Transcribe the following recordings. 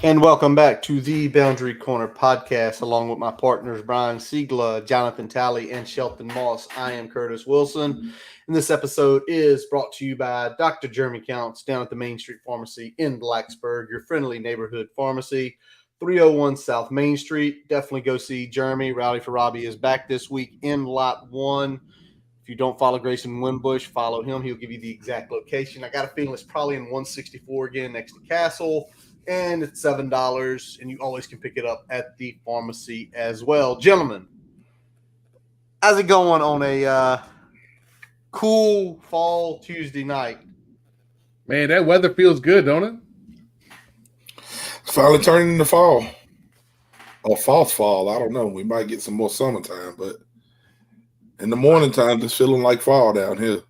And welcome back to the Boundary Corner podcast, along with my partners Brian Siegler, Jonathan Talley, and Shelton Moss. I am Curtis Wilson, and this episode is brought to you by Dr. Jeremy Counts down at the Main Street Pharmacy in Blacksburg, your friendly neighborhood pharmacy, 301 South Main Street. Definitely go see Jeremy. Rowdy for Robbie is back this week in Lot 1. If you don't follow Grayson Wimbush, follow him. He'll give you the exact location. I got a feeling it's probably in 164 again next to Castle. And it's $7, and you always can pick it up at the pharmacy as well. Gentlemen, how's it going on a cool fall Tuesday night? Man, that weather feels good, don't it? It's finally turning into fall. Or false fall. I don't know. We might get some more summertime, but in the morning time, it's feeling like fall down here.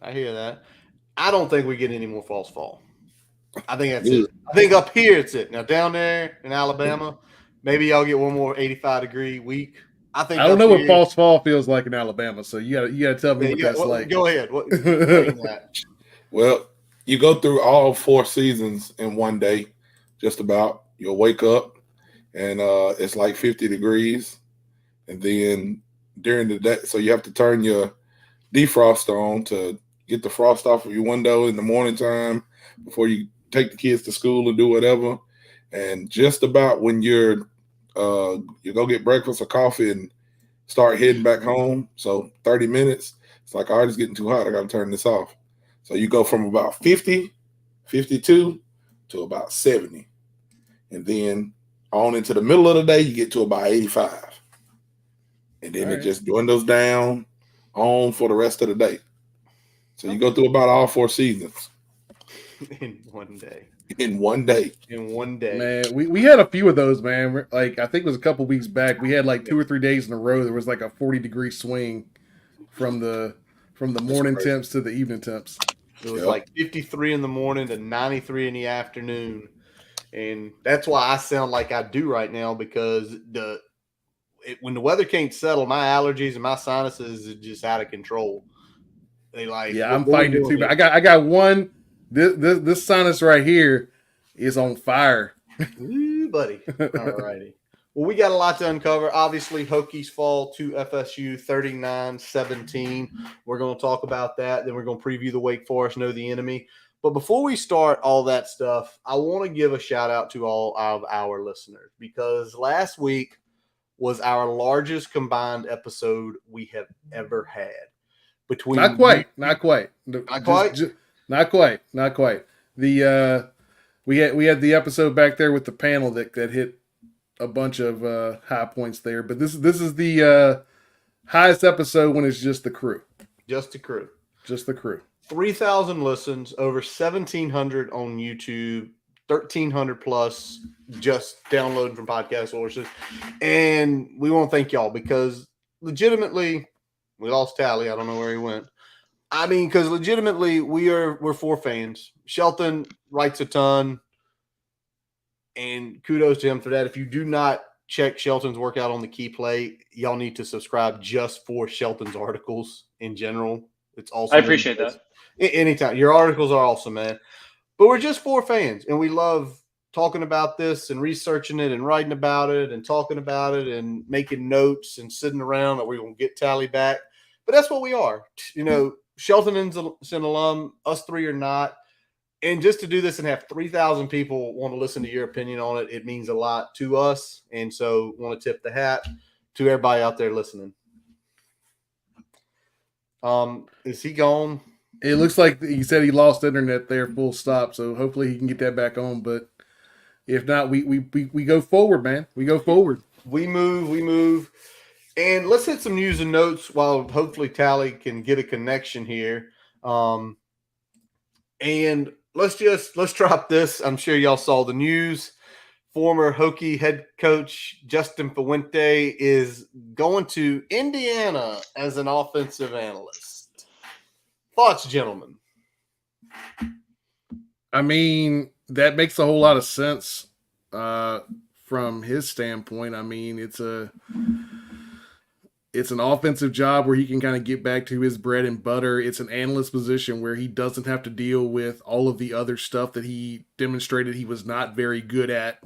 I hear that. I don't think we get any more false fall. I think that's it. I think up here it's it. Now down there in Alabama, maybe y'all get one more 85-degree week. I don't know what false fall feels like in Alabama, so you gotta tell me what that's like. Go ahead. Well, you go through all 4 seasons in one day, just about. You'll wake up and it's like 50 degrees, and then during the day, so you have to turn your defroster on to get the frost off of your window in the morning time before you take the kids to school and do whatever. And just about when you go get breakfast or coffee and start heading back home, so 30 minutes, it's like, all right, it's getting too hot, I gotta turn this off. So you go from about 50, 52 to about 70. And then on into the middle of the day, you get to about 85. And then it just dwindles down on for the rest of the day. So you go through about all 4 seasons. In one day. Man, we had a few of those, man. Like, I think it was a couple weeks back. We had like 2 or 3 days in a row. There was like a 40-degree swing from the morning temps to the evening temps. It was like 53 in the morning to 93 in the afternoon. And that's why I sound like I do right now, because when the weather can't settle, my allergies and my sinuses are just out of control. I'm fighting it too. But I got one. This sinus right here is on fire. Ooh, buddy. All righty. Well, we got a lot to uncover. Obviously, Hokies fall to FSU 39-17. We're going to talk about that. Then we're going to preview the Wake Forest Know the Enemy. But before we start all that stuff, I want to give a shout out to all of our listeners, because last week was our largest combined episode we have ever had. Not quite. We had the episode back there with the panel that hit a bunch of high points there, but this is the highest episode when it's just the crew. Just the crew. 3,000 listens, over 1,700 on YouTube, 1,300 plus just downloading from podcast sources, and we want to thank y'all, because legitimately, we lost Tally. I don't know where he went. I mean, because legitimately, we're 4 fans. Shelton writes a ton, and kudos to him for that. If you do not check Shelton's workout on the Key Play, y'all need to subscribe just for Shelton's articles in general. It's awesome. I appreciate that. Anytime. Your articles are awesome, man. But we're just 4 fans, and we love talking about this and researching it and writing about it and talking about it and making notes and sitting around that we're going to get Tally back. But that's what we are. You know, Shelton is an alum. Us 3 are not. And just to do this and have 3,000 people want to listen to your opinion on it, it means a lot to us. And so want to tip the hat to everybody out there listening. Is he gone? It looks like he said he lost internet there, full stop. So hopefully he can get that back on. But if not, we go forward, man. We go forward. We move. And let's hit some news and notes while hopefully Tally can get a connection here. And let's drop this. I'm sure y'all saw the news. Former Hokie head coach Justin Fuente is going to Indiana as an offensive analyst. Thoughts, gentlemen? I mean, that makes a whole lot of sense from his standpoint. I mean, it's It's an offensive job where he can kind of get back to his bread and butter. It's an analyst position where he doesn't have to deal with all of the other stuff that he demonstrated he was not very good at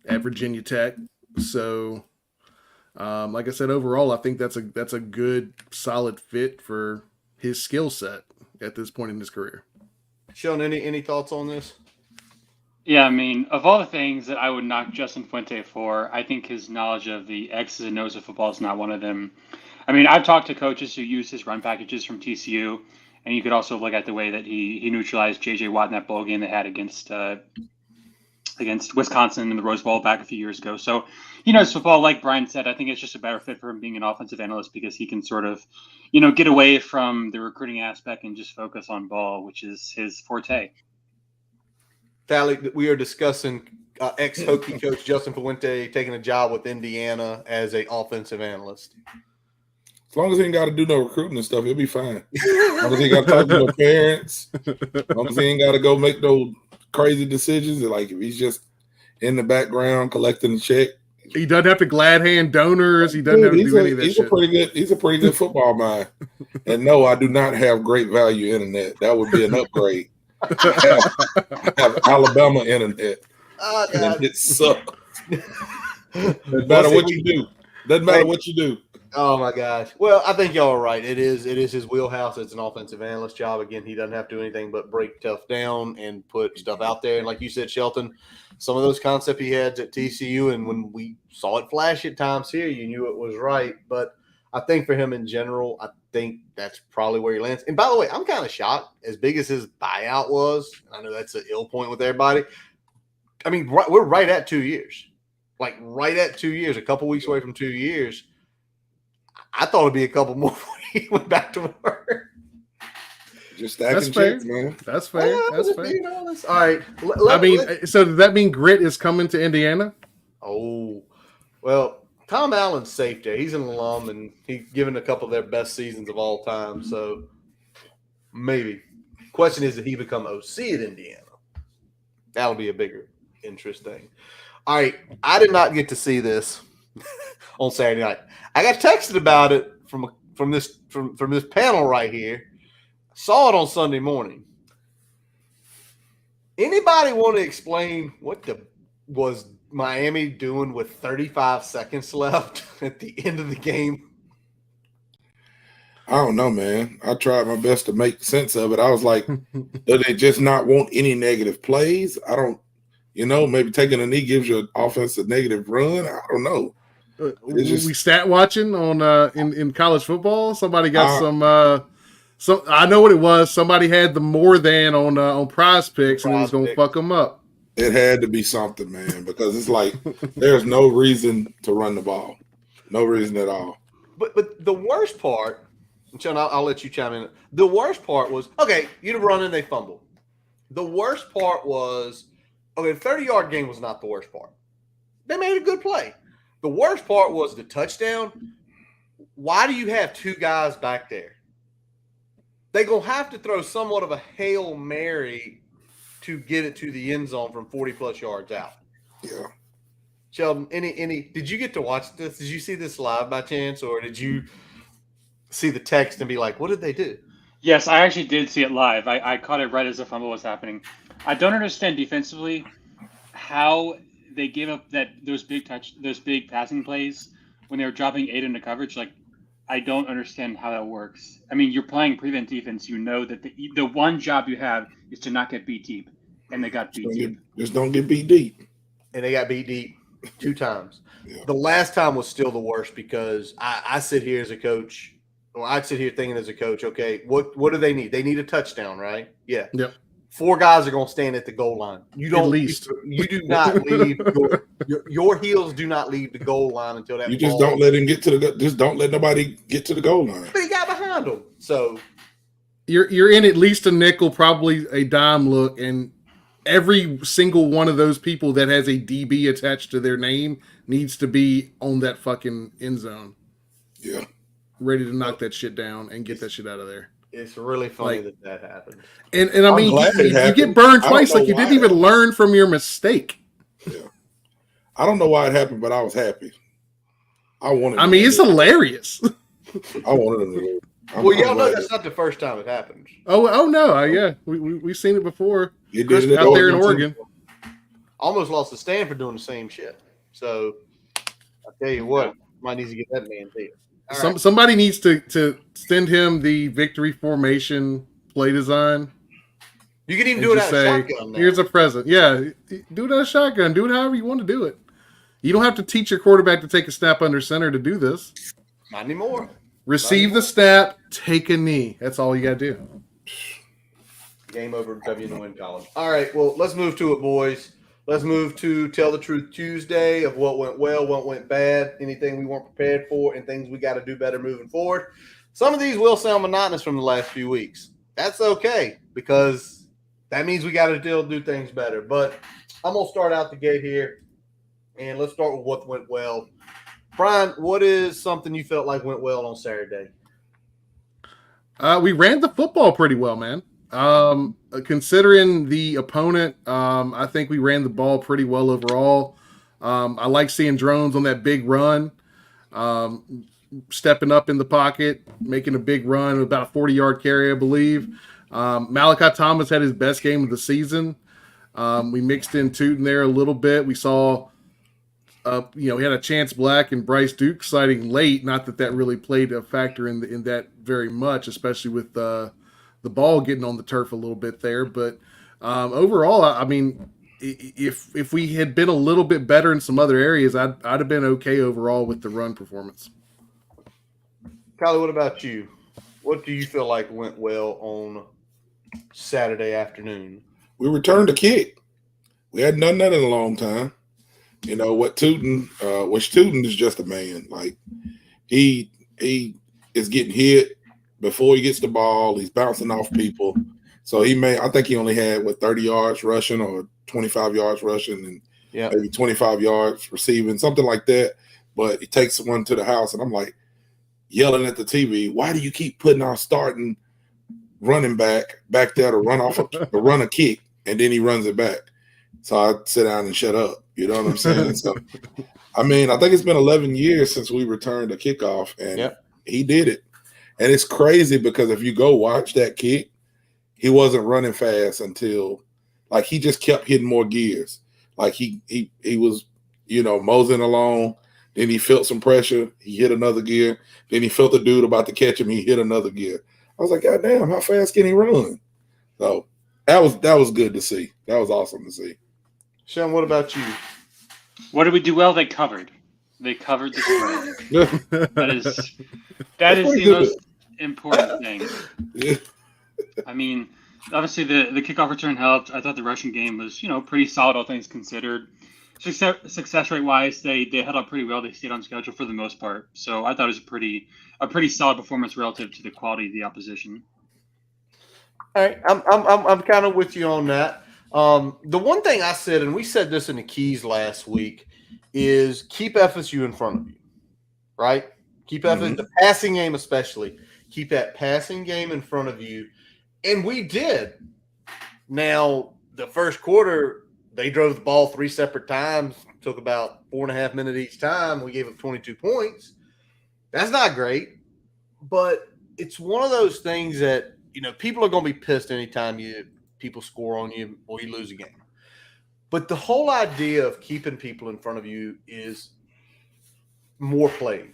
Virginia Tech. So, like I said, overall, I think that's a good, solid fit for his skill set at this point in his career. Sean, any thoughts on this? Yeah, I mean, of all the things that I would knock Justin Fuente for, I think his knowledge of the X's and O's of football is not one of them. I mean, I've talked to coaches who use his run packages from TCU, and you could also look at the way that he neutralized J.J. Watt in that bowl game they had against Wisconsin in the Rose Bowl back a few years ago. So he knows football. Like Brian said, I think it's just a better fit for him being an offensive analyst because he can sort of, get away from the recruiting aspect and just focus on ball, which is his forte. Tally, we are discussing ex-Hokie coach Justin Fuente taking a job with Indiana as an offensive analyst. As long as he ain't got to do no recruiting and stuff, he'll be fine. As long as he got to talk to no parents, as long as he ain't got to go make no crazy decisions. Like if he's just in the background collecting the check. He doesn't have to glad hand donors. He doesn't have to do any of that shit. He's a pretty good football mind. And no, I do not have great value internet. That would be an upgrade. I have Alabama internet. Oh, and it sucks. Doesn't matter what you do. Doesn't matter what you do. Oh my gosh. Well, I think y'all are right. It is his wheelhouse. It's an offensive analyst job. Again, he doesn't have to do anything but break stuff down and put stuff out there. And like you said, Shelton, some of those concepts he had at TCU, and when we saw it flash at times here, you knew it was right. But I think for him in general, I think that's probably where he lands. And by the way, I'm kind of shocked. As big as his buyout was, I know that's an ill point with everybody. I mean, we're right at 2 years. Like right at 2 years, a couple weeks away from 2 years. I thought it'd be a couple more before he went back to work. Just stacking checks, man. That's fair. That's fair. All right. So does that mean Grit is coming to Indiana? Oh, well, Tom Allen's safe there. He's an alum, and he's given a couple of their best seasons of all time. So maybe. Question is, did he become OC at Indiana? That'll be a bigger interest thing. All right. I did not get to see this on Saturday night. I got texted about it from this panel right here. Saw it on Sunday morning. Anybody want to explain what was Miami doing with 35 seconds left at the end of the game? I don't know, man. I tried my best to make sense of it. I was like, do they just not want any negative plays? I don't, maybe taking a knee gives you an offense a negative run. I don't know. We stat watching on in college football. Somebody got some I know what it was. Somebody had the more than on Prize Picks and it was gonna fuck them up. It had to be something, man, because it's like there's no reason to run the ball, no reason at all. But the worst part, Sean, I'll let you chime in. The worst part was you'd run and they fumbled. The worst part was the 30-yard game was not the worst part. They made a good play. The worst part was the touchdown. Why do you have two guys back there? They're going to have to throw somewhat of a Hail Mary to get it to the end zone from 40-plus yards out. Yeah. Sheldon, did you get to watch this? Did you see this live by chance, or did you see the text and be like, what did they do? Yes, I actually did see it live. I caught it right as the fumble was happening. I don't understand defensively how – they gave up those big passing plays when they were dropping 8 into coverage. Like, I don't understand how that works. I mean, you're playing prevent defense. You know that the one job you have is to not get beat deep, and they got beat deep. Just don't get beat deep. And they got beat deep 2 times. Yeah. The last time was still the worst because I sit here as a coach, or I'd sit here thinking as a coach, okay, what do they need? They need a touchdown, right? Yeah. Yep. 4 guys are going to stand at the goal line. You don't. At least you do not leave. Your heels do not leave the goal line until that. You just don't let him get to the. Just don't let nobody get to the goal line. But he got behind him, so you're in at least a nickel, probably a dime look, and every single one of those people that has a DB attached to their name needs to be on that fucking end zone. Yeah, ready to knock that shit down and get that shit out of there. It's really funny that happened. And I mean, you get burned twice. Like you didn't even learn from your mistake. Yeah. I don't know why it happened, but I was happy. I mean, it's hilarious. I wanted him to lose. Well, y'all know that's not the first time it happens. Oh no, yeah, we've seen it before. You did it Out there in Oregon. Almost lost the stand for doing the same shit. So I'll tell you what, might need to get that man there. Somebody needs to send him the victory formation play design. You can even do it out of shotgun now. Here's a present. Yeah, do it out of shotgun. Do it however you want to do it. You don't have to teach your quarterback to take a snap under center to do this. Not anymore. Receive the snap, take a knee. That's all you got to do. Game over, W in the win column. All right, well, let's move to it, boys. Let's move to Tell the Truth Tuesday of what went well, what went bad, anything we weren't prepared for, and things we got to do better moving forward. Some of these will sound monotonous from the last few weeks. That's okay, because that means we got to do things better. But I'm going to start out the gate here, and let's start with what went well. Brian, what is something you felt like went well on Saturday? We ran the football pretty well, man. Considering the opponent, I think we ran the ball pretty well overall. I like seeing Drones on that big run, stepping up in the pocket, making a big run, about a 40-yard carry, I believe. Malachi Thomas had his best game of the season. We mixed in Tootin there a little bit. We saw, we had a Chance Black and Bryce Duke sighting late. Not that really played a factor in that very much, especially with the ball getting on the turf a little bit there. But overall, I mean, if we had been a little bit better in some other areas, I'd have been okay overall with the run performance. Kylie, what about you? What do you feel like went well on Saturday afternoon? We returned a kick. We hadn't done that in a long time. You know what Tootin, which Tootin is just a man. Like he is getting hit before he gets the ball. He's bouncing off people. So I think he only had 30 yards rushing or 25 yards rushing and maybe 25 yards receiving, something like that. But he takes one to the house, and I'm like yelling at the TV, why do you keep putting our starting running back there to run off to run a kick, and then he runs it back? So I sit down and shut up. You know what I'm saying? So, I mean, I think it's been 11 years since we returned a kickoff, and he did it. And it's crazy because if you go watch that kick, he wasn't running fast until, like, he just kept hitting more gears. Like he was, moseying along. Then he felt some pressure. He hit another gear. Then he felt the dude about to catch him. He hit another gear. I was like, God damn, how fast can he run? So that was good to see. That was awesome to see. Sean, what about you? What did we do well? They covered. They covered the spread. that is the most important thing. Yeah. I mean, obviously the kickoff return helped. I thought the rushing game was, pretty solid, all things considered. Success rate wise, they held up pretty well. They stayed on schedule for the most part. So I thought it was a pretty solid performance relative to the quality of the opposition. All right, I'm kind of with you on that. The one thing I said, and we said this in the Keys last week, is keep FSU in front of you, right? Keep FSU, the passing game especially. Keep that passing game in front of you. And we did. Now, the first quarter, they drove the ball 3 separate times, took about 4.5 minutes each time. We gave up 22 points. That's not great, but it's one of those things that, people are going to be pissed anytime people score on you or you lose a game. But the whole idea of keeping people in front of you is more plays.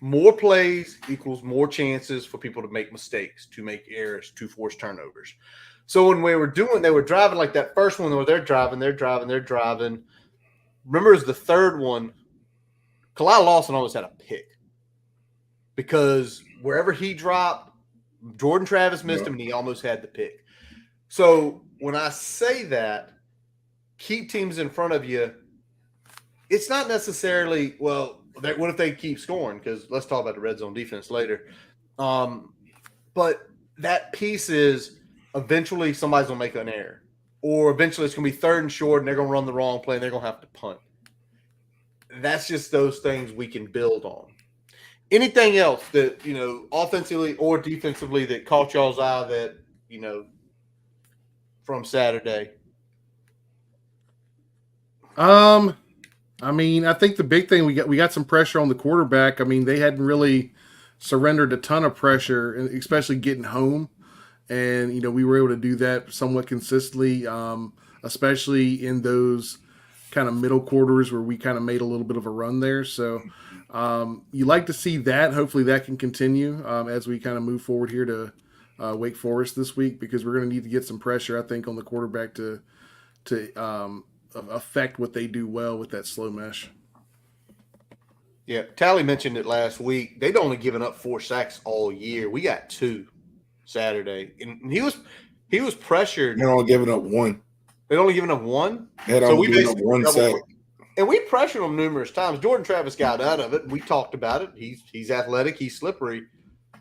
More plays equals more chances for people to make mistakes, to make errors, to force turnovers. So when they were driving like that first one where they're driving. Remember, it was the third one. Kalil Lawson always had a pick because wherever he dropped, Jordan Travis missed him and he almost had the pick. So when I say that, keep teams in front of you, it's not necessarily, what if they keep scoring? Because let's talk about the red zone defense later. But that piece is eventually somebody's going to make an error. Or eventually it's going to be 3rd and short and they're going to run the wrong play and they're going to have to punt. That's just those things we can build on. Anything else that, offensively or defensively that caught y'all's eye that, from Saturday? I I mean, I think the big thing we got some pressure on the quarterback. I mean, they hadn't really surrendered a ton of pressure, especially getting home, and we were able to do that somewhat consistently, especially in those kind of middle quarters where we kind of made a little bit of a run there. So you like to see that. Hopefully, that can continue as we kind of move forward here to Wake Forest this week, because we're going to need to get some pressure, I think, on the quarterback to affect what they do well with that slow mesh. Yeah, Tally mentioned it last week. They'd only given up 4 sacks all year. We got 2 Saturday, and he was pressured. They're only giving up 1. They'd only given up 1. They'd So only we given up basically 1 sack. and we pressured him numerous times. Jordan Travis got out of it. We talked about it. He's athletic. He's slippery.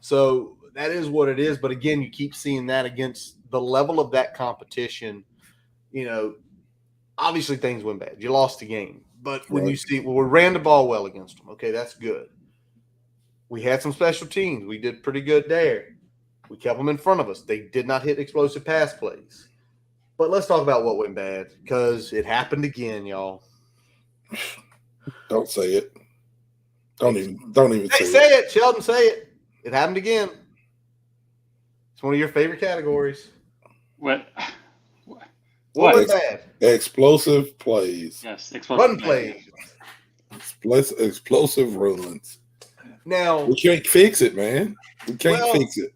So that is what it is. But again, you keep seeing that against the level of that competition. Obviously things went bad. You lost the game. But when you see, we ran the ball well against them. Okay, that's good. We had some special teams. We did pretty good there. We kept them in front of us. They did not hit explosive pass plays. But let's talk about what went bad, because it happened again, y'all. Don't say it. Don't even say it. Sheldon, say it. It happened again. It's one of your favorite categories. What went bad? Explosive plays. Yes, run plays. Explosive runs. Now we can't fix it, man. We can't fix it.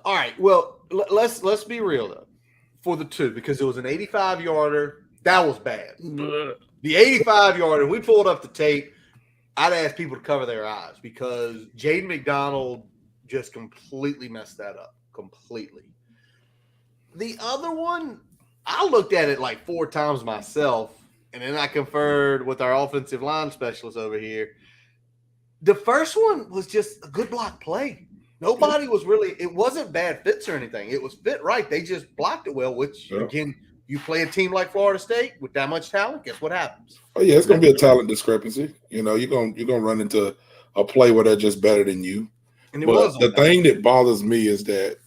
All right. Well, let's be real though. For the 2, because it was an 85-yarder. That was bad. The 85-yarder, we pulled up the tape. I'd ask people to cover their eyes, because Jaden McDonald just completely messed that up. Completely. The other one, I looked at it like 4 times myself, and then I conferred with our offensive line specialist over here. The first one was just a good block play. Nobody was really – it wasn't bad fits or anything. It was fit right. They just blocked it well, which, again, you play a team like Florida State with that much talent, guess what happens? Oh, yeah, it's going to be a talent discrepancy. You're going to run into a play where they're just better than you. And but the thing that bothers me is that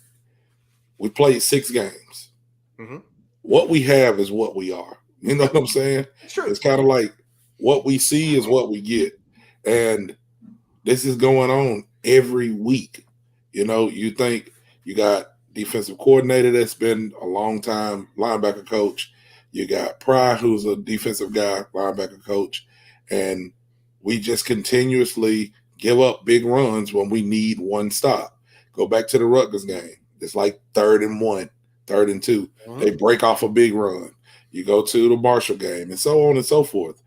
we played 6 games. Mm-hmm. What we have is what we are. You know what I'm saying? Sure. It's kind of like what we see is what we get. And this is going on every week. You think you got defensive coordinator that's been a long time linebacker coach. You got Pry, who's a defensive guy, linebacker coach. And we just continuously give up big runs when we need one stop. Go back to the Rutgers game. It's like 3rd and 1, 3rd and 2. Mm-hmm. They break off a big run. You go to the Marshall game and so on and so forth.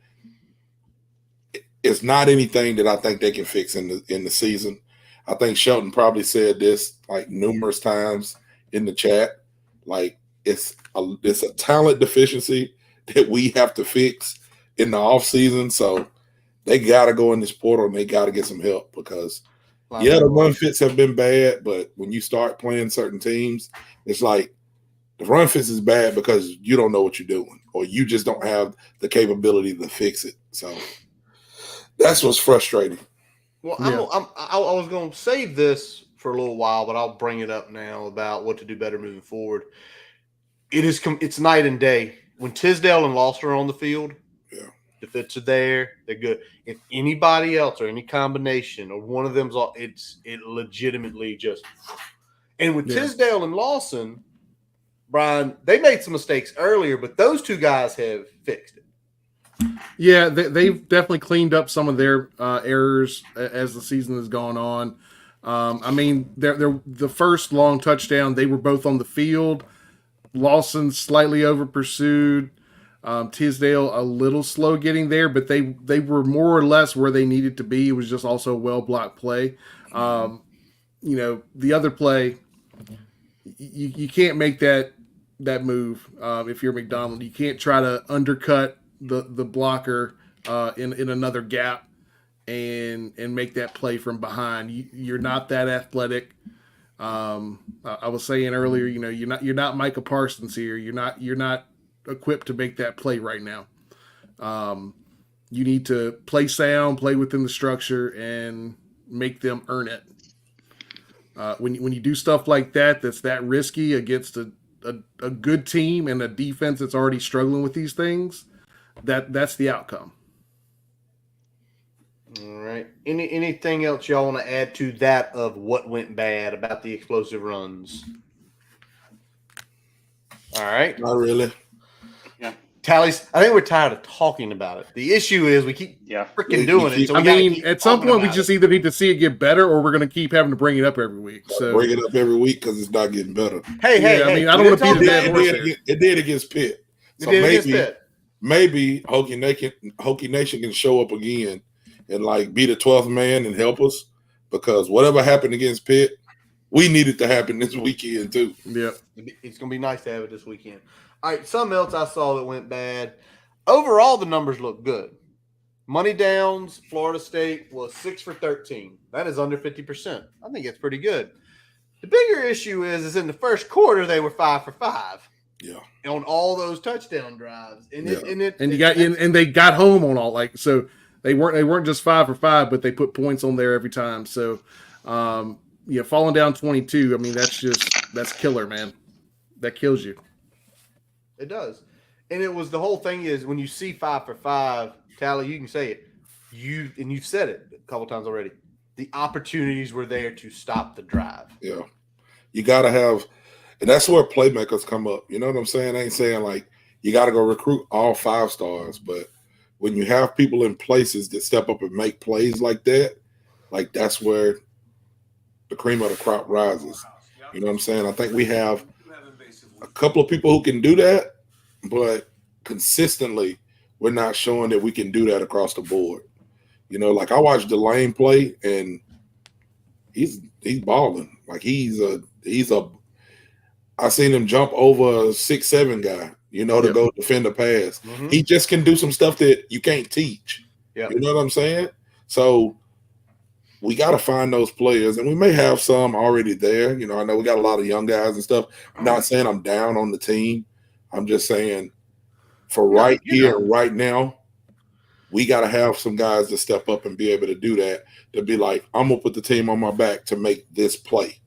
It's not anything that I think they can fix in the season. I think Shelton probably said this like numerous times in the chat. Like it's a talent deficiency that we have to fix in the offseason. So they got to go in this portal and they got to get some help, because the run fits have been bad, but when you start playing certain teams, it's like the run fits is bad because you don't know what you're doing, or you just don't have the capability to fix it. So that's what's frustrating. Well, I was going to save this for a little while, but I'll bring it up now about what to do better moving forward. It's night and day. When Tisdale and Lawson are on the field, the fits are there, they're good. If anybody else or any combination or one of them's all, it legitimately just. And with Tisdale and Lawson, Brian, they made some mistakes earlier, but those 2 guys have fixed it. Yeah, they've definitely cleaned up some of their errors as the season has gone on. I mean, the first long touchdown, they were both on the field. Lawson slightly over pursued. Tisdale a little slow getting there, but they were more or less where they needed to be. It was just also a well-blocked play. The other play, you can't make that move if you're McDonald. You can't try to undercut the blocker in another gap and make that play from behind. You're not that athletic. I was saying earlier, you're not Micah Parsons here. You're not equipped to make that play right now. You need to play sound, play within the structure, and make them earn it. When you do stuff like that's that risky against a good team and a defense that's already struggling with these things, that's the outcome. All right. Anything else y'all want to add to that of what went bad about the explosive runs? All right. Not really. Yeah. Tallies, I think we're tired of talking about it. The issue is we keep freaking doing it. So I mean, at some point, we just either need to see it get better, or we're going to keep having to bring it up every week. So bring it up every week because it's not getting better. Hey, I mean, I don't want to beat a dead horse here. It did against Pitt. So maybe Hokie Nation can show up again and like be the 12th man and help us, because whatever happened against Pitt, we need it to happen this weekend too. Yeah, it's going to be nice to have it this weekend. All right, something else I saw that went bad. Overall, the numbers look good. Money downs, Florida State was 6 for 13. That is under 50%. I think it's pretty good. The bigger issue is in the first quarter they were 5 for 5. Yeah, on all those touchdown drives, and they got home on all, like, so they weren't just 5 for 5, but they put points on there every time. So, falling down 22. I mean, that's killer, man. That kills you. It does. And it was the whole thing is when you see 5 for 5, Tally, you can say it. You've said it a couple times already. The opportunities were there to stop the drive. Yeah. You got to have, and that's where playmakers come up. You know what I'm saying? I ain't saying like you got to go recruit all 5 stars, but when you have people in places that step up and make plays like that, like that's where the cream of the crop rises. You know what I'm saying? I think we have a couple of people who can do that, but consistently we're not showing that we can do that across the board. You know, like I watched Delane play and he's balling. Like I seen him jump over a 6'7" guy, to go defend a pass. Mm-hmm. He just can do some stuff that you can't teach. Yeah. You know what I'm saying? So we got to find those players, and we may have some already there. I know we got a lot of young guys and stuff. I'm not saying I'm down on the team. I'm just saying for right now, we got to have some guys to step up and be able to do that, to be like, I'm going to put the team on my back to make this play.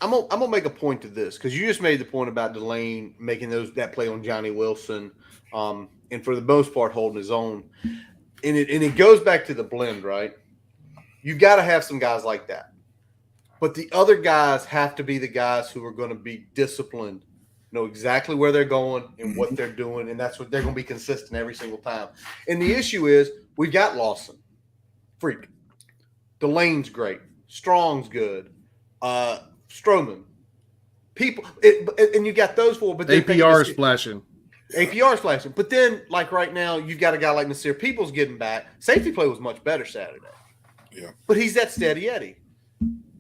I'm gonna make a point to this because you just made the point about Delane making that play on Johnny Wilson, and for the most part holding his own. And it goes back to the blend, right? You got to have some guys like that. But the other guys have to be the guys who are going to be disciplined, know exactly where they're going and what they're doing, and that's what they're going to be consistent every single time. And the issue is we got Lawson. Freak. Delane's great. Strong's good. Stroman. People and you got those 4, but then APR is flashing. APR is flashing. But then, like right now, you've got a guy like Nasir Peoples getting back. Safety play was much better Saturday. Yeah. But he's that steady Eddie.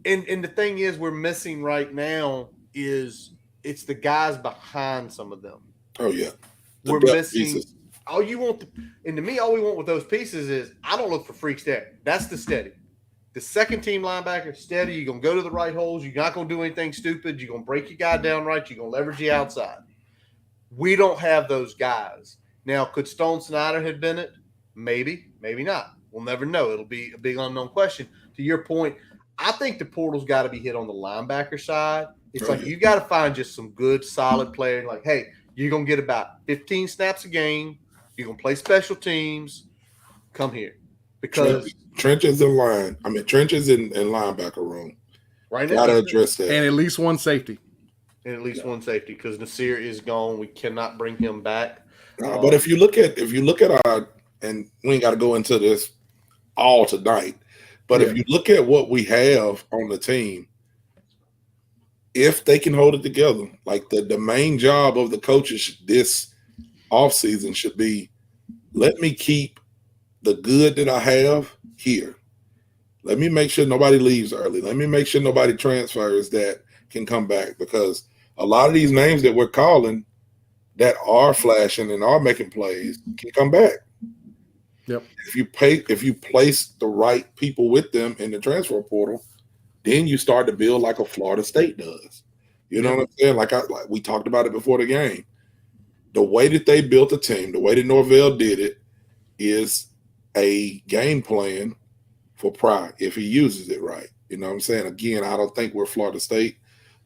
And the thing is we're missing right now is it's the guys behind some of them. Oh, yeah. We're missing pieces. All you want and to me, all we want with those pieces is I don't look for freaks there. That's the steady. The second team linebacker, steady. You're going to go to the right holes. You're not going to do anything stupid. You're going to break your guy down right. You're going to leverage the outside. We don't have those guys. Now, could Stone Snyder have been it? Maybe, maybe not. We'll never know. It'll be a big unknown question. To your point, I think the portal's got to be hit on the linebacker side. It's you got to find just some good, solid players. Like, hey, you're going to get about 15 snaps a game. You're going to play special teams. Come here. Because trenches and linebacker room. Right now. Got to address that. And at least one safety. One safety because Nasir is gone. We cannot bring him back. But if you look at our, and we ain't got to go into this all tonight, but if you look at what we have on the team, if they can hold it together, like the main job of the coaches this offseason should be, let me keep the good that I have here. Let me make sure nobody leaves early. Let me make sure nobody transfers that can come back, because a lot of these names that we're calling that are flashing and are making plays can come back. Yep. If you place the right people with them in the transfer portal, then you start to build like a Florida State does. You know what I'm saying? Like we talked about it before the game. The way that they built the team, the way that Norvell did it, is a game plan for Pry if he uses it right. You know what I'm saying? Again, I don't think we're Florida State.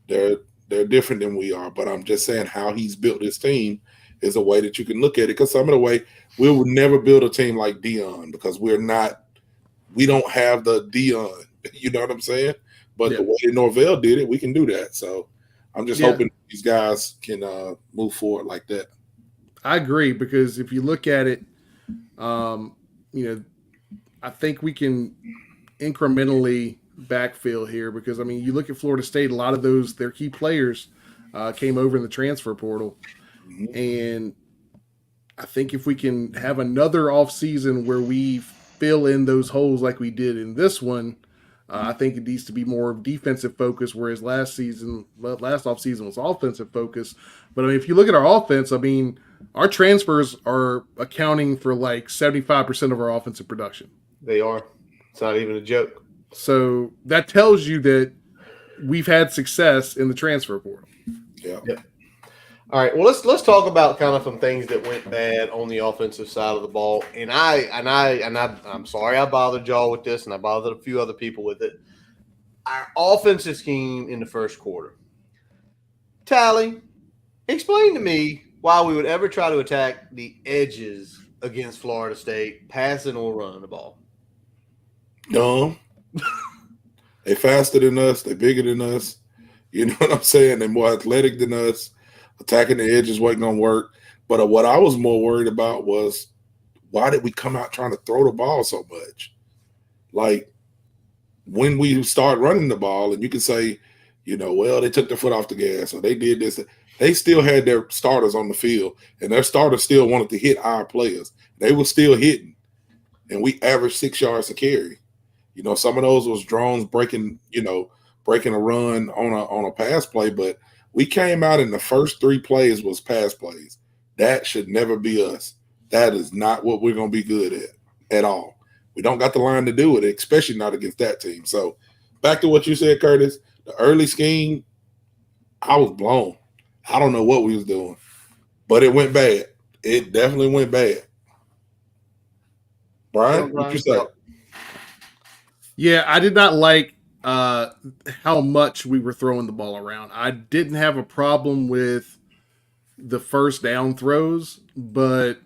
They're different than we are, but I'm just saying how he's built his team is a way that you can look at it. Because some of the way we would never build a team like Dion because we don't have the Dion. You know what I'm saying? But the way that Norvell did it, we can do that. So I'm just hoping these guys can move forward like that. I agree, because if you look at it, I think we can incrementally backfill here, because, I mean, you look at Florida State, a lot of their key players came over in the transfer portal. Mm-hmm. And I think if we can have another offseason where we fill in those holes like we did in this one, I think it needs to be more defensive focus, whereas last offseason was offensive focus. But I mean, if you look at our offense, I mean, our transfers are accounting for like 75% of our offensive production. They are. It's not even a joke. So that tells you that we've had success in the transfer portal. Yeah. All right. Well, let's talk about kind of some things that went bad on the offensive side of the ball. And I'm sorry I bothered y'all with this, and I bothered a few other people with it. Our offensive scheme in the first quarter. Tally, explain to me why we would ever try to attack the edges against Florida State, passing or running the ball. Dumb. They faster than us. They bigger than us. You know what I'm saying? They're more athletic than us. Attacking the edges wasn't going to work. But what I was more worried about was, why did we come out trying to throw the ball so much? Like, when we start running the ball, and you can say, well, they took their foot off the gas, or they did this. They still had their starters on the field, and their starters still wanted to hit our players. They were still hitting, and we averaged 6 yards a carry. Some of those was drones breaking a run on a pass play, but we came out and the first 3 plays was pass plays. That should never be us. That is not what we're going to be good at all. We don't got the line to do it, especially not against that team. So back to what you said, Curtis, the early scheme, I was blown. I don't know what we was doing, but it went bad. It definitely went bad. Brian, what you say? Yeah, I did not like how much we were throwing the ball around. I didn't have a problem with the first down throws, but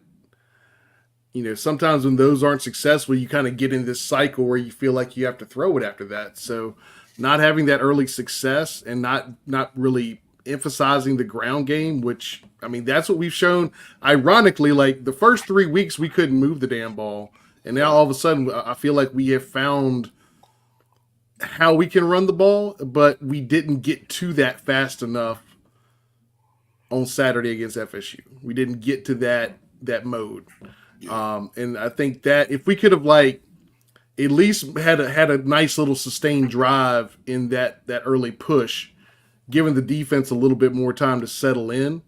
sometimes when those aren't successful, you kind of get in this cycle where you feel like you have to throw it after that. So not having that early success and not really emphasizing the ground game, which, I mean, that's what we've shown. Ironically, like the first 3 weeks, we couldn't move the damn ball. And now all of a sudden, I feel like we have found how we can run the ball, but we didn't get to that fast enough on Saturday against FSU. We didn't get to that mode. And I think that if we could have at least had a nice little sustained drive in that early push, giving the defense a little bit more time to settle in,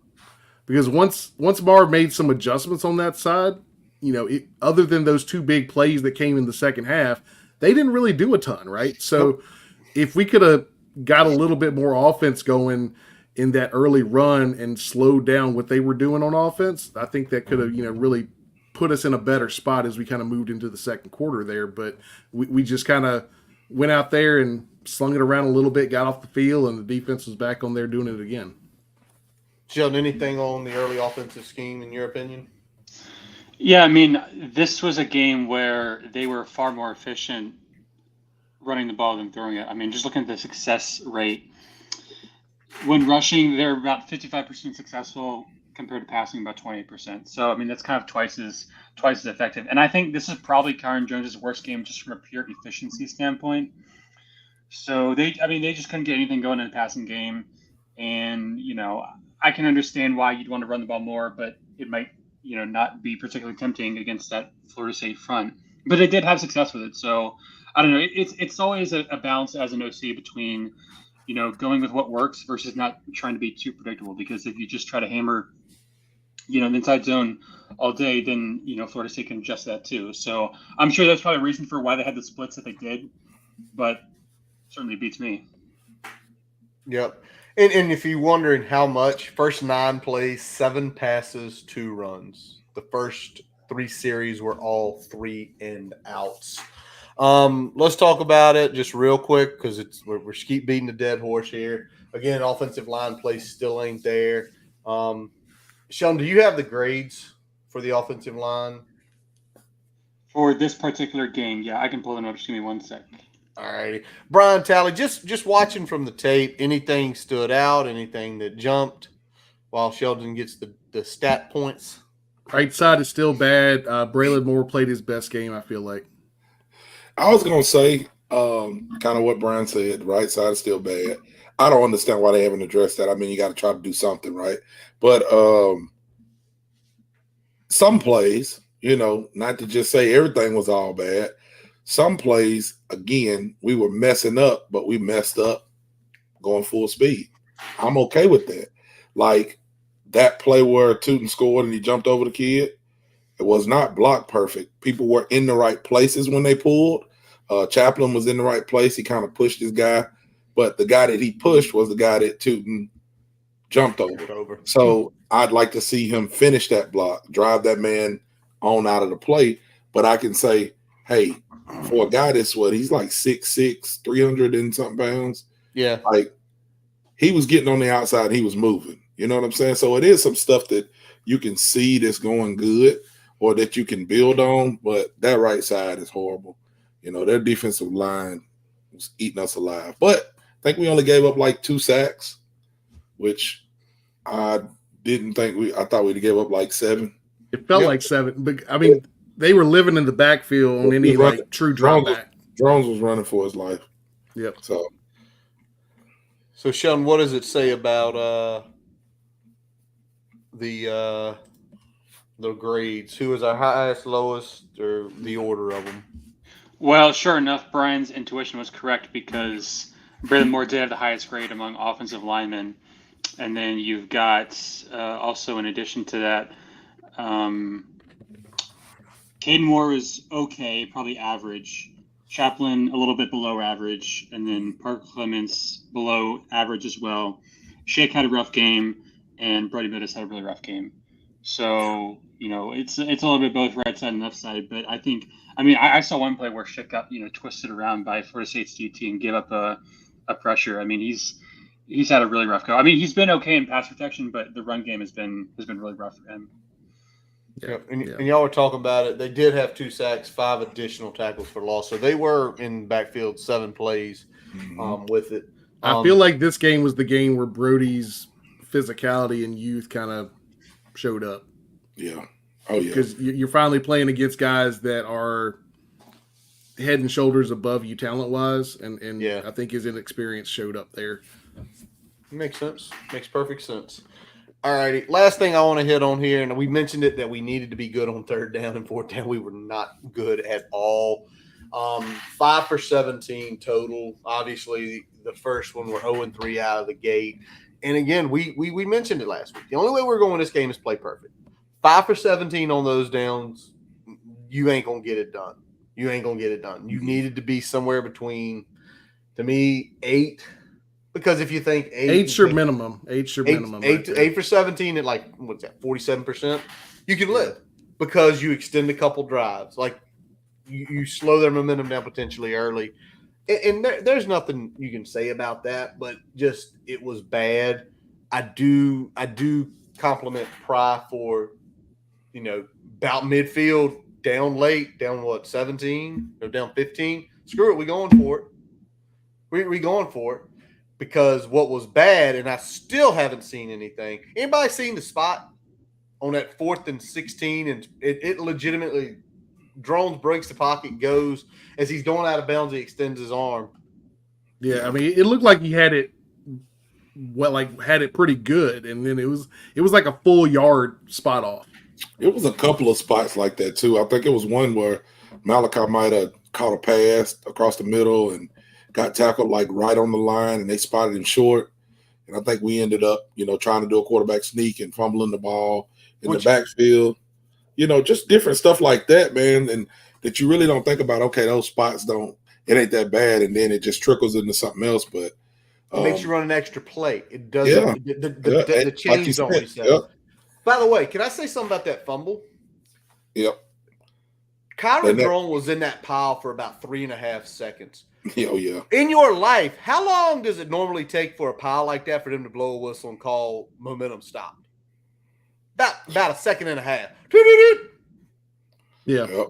because once Marv made some adjustments on that side, other than those 2 big plays that came in the second half, they didn't really do a ton, right? So if we could have got a little bit more offense going in that early run and slowed down what they were doing on offense, I think that could have, really put us in a better spot as we kind of moved into the second quarter there. But we just kind of went out there and slung it around a little bit, got off the field, and the defense was back on there doing it again. Sheldon, anything on the early offensive scheme in your opinion? Yeah, I mean, this was a game where they were far more efficient running the ball than throwing it. I mean, just looking at the success rate. When rushing, they're about 55% successful compared to passing about 28%. So, I mean, that's kind of twice as effective. And I think this is probably Kyron Jones' worst game just from a pure efficiency standpoint. So, they just couldn't get anything going in the passing game. And, I can understand why you'd want to run the ball more, but it might not be particularly tempting against that Florida State front. But it did have success with it. So I don't know. It's always a balance as an OC between, going with what works versus not trying to be too predictable. Because if you just try to hammer, an inside zone all day, then, Florida State can adjust that too. So I'm sure that's probably a reason for why they had the splits that they did. But certainly beats me. Yep. And if you're wondering how much, first 9 plays, 7 passes, 2 runs. The first 3 series were all 3 and outs. Let's talk about it just real quick because we're keep beating the dead horse here. Again, offensive line play still ain't there. Sean, do you have the grades for the offensive line? For this particular game, yeah, I can pull them up. Just give me 1 sec. All righty. Brian Talley, just watching from the tape, anything stood out, anything that jumped while Sheldon gets the stat points? Right side is still bad. Braylon Moore played his best game, I feel like. I was gonna say kind of what Brian said. The right side is still bad. I don't understand why they haven't addressed that. I mean, you got to try to do something, right? But some plays, not to just say everything was all bad. Some plays, again, we were messing up, but we messed up going full speed. I'm okay with that. Like that play where Tootin scored and he jumped over the kid, it was not block perfect. People were in the right places when they pulled. Chaplin was in the right place. He kind of pushed his guy, but the guy that he pushed was the guy that Tootin jumped over. So I'd like to see him finish that block, drive that man on out of the play. But I can say, hey, for a guy that's he's like 6'6", 300 and something pounds. Yeah. Like he was getting on the outside, he was moving. You know what I'm saying? So it is some stuff that you can see that's going good or that you can build on, but that right side is horrible. Their defensive line was eating us alive. But I think we only gave up like 2 sacks, which I didn't think I thought we'd gave up like 7. It felt like 7, but I mean, they were living in the backfield on any like true drop back. Jones was running for his life. Yep. So Sean, what does it say about the grades? Who is our highest, lowest, or the order of them? Well, sure enough, Brian's intuition was correct because Braylon Moore did have the highest grade among offensive linemen. And then you've got also in addition to that, Caden Moore was okay, probably average. Chaplin a little bit below average, and then Parker Clements below average as well. Shake had a rough game, and Brody Mittis had a really rough game. So it's a little bit both right side and left side. But I saw one play where Shake got twisted around by Florida State's DT and gave up a pressure. I mean he's had a really rough go. I mean he's been okay in pass protection, but the run game has been really rough for him. Yeah. And y'all were talking about it. They did have 2 sacks, 5 additional tackles for loss. So they were in backfield 7 plays with it. I feel like this game was the game where Brody's physicality and youth kind of showed up. Yeah. Oh, yeah. Because you're finally playing against guys that are head and shoulders above you talent-wise, and I think his inexperience showed up there. Makes sense. Makes perfect sense. All righty. Last thing I want to hit on here, and we mentioned it, that we needed to be good on 3rd down and 4th down. We were not good at all. 5 for 17 total. Obviously, the first one we're 0-3 out of the gate. And again, we mentioned it last week. The only way we're going this game is play perfect. 5 for 17 on those downs. You ain't going to get it done. You needed to be somewhere between, to me, 8. Because if you think 8's your minimum. 8's your minimum. 8 for 17 at like, what's that, 47%? You can live because you extend a couple drives. Like, you slow their momentum down potentially early. And there's nothing you can say about that, but just it was bad. I do compliment Pry for, about midfield, down late, down 17 or down 15. Screw it, we going for it. We going for it. Because what was bad, and I still haven't seen anything. Anybody seen the spot on that 4th and 16? And it legitimately, Drones breaks the pocket, goes as he's going out of bounds. He extends his arm. Yeah, I mean, it looked like he had it pretty good, and then it was like a full yard spot off. It was a couple of spots like that too. I think it was one where Malachi might have caught a pass across the middle and got tackled like right on the line, and they spotted him short. And I think we ended up, trying to do a quarterback sneak and fumbling the ball in the backfield. Just different stuff like that, man, and that you really don't think about. Okay, those spots it ain't that bad, and then it just trickles into something else. But it makes you run an extra play. It doesn't. Yeah. The chains don't reset. Yep. By the way, can I say something about that fumble? Yep. Kyron Drone was in that pile for about 3.5 seconds. Oh, yeah. In your life, how long does it normally take for a pile like that for them to blow a whistle and call momentum stopped? About a second and a half. Yeah.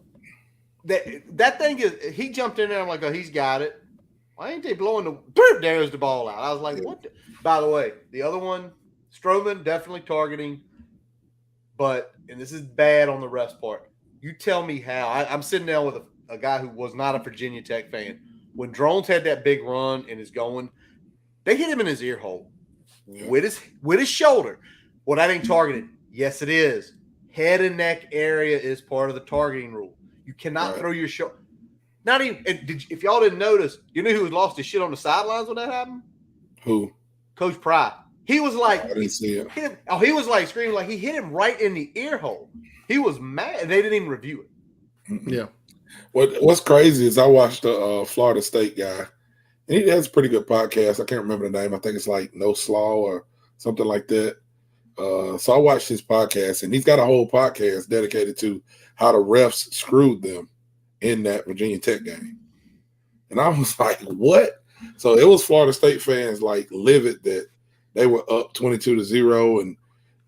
Yep. That thing is, he jumped in there. I'm like, oh, he's got it. Why ain't they blowing the? There's the ball out. I was like, what? By the way, the other one, Stroman definitely targeting, but and this is bad on the refs' part. You tell me how. I'm sitting down with a guy who was not a Virginia Tech fan. When Drones had that big run and is going, they hit him in his ear hole with his shoulder. Well, that ain't targeted. Yes, it is. Head and neck area is part of the targeting rule. You cannot throw your shoulder. Not even if y'all didn't notice, you knew who lost his shit on the sidelines when that happened? Who? Coach Pry. He was like, I didn't see it. He was like screaming like he hit him right in the ear hole. He was mad. They didn't even review it. Yeah. What's crazy is I watched the Florida State guy, and he has a pretty good podcast. I can't remember the name. I think it's like No Slaw or something like that. So I watched his podcast, and he's got a whole podcast dedicated to how the refs screwed them in that Virginia Tech game. And I was like, what? So it was Florida State fans like livid that they were up 22-0, and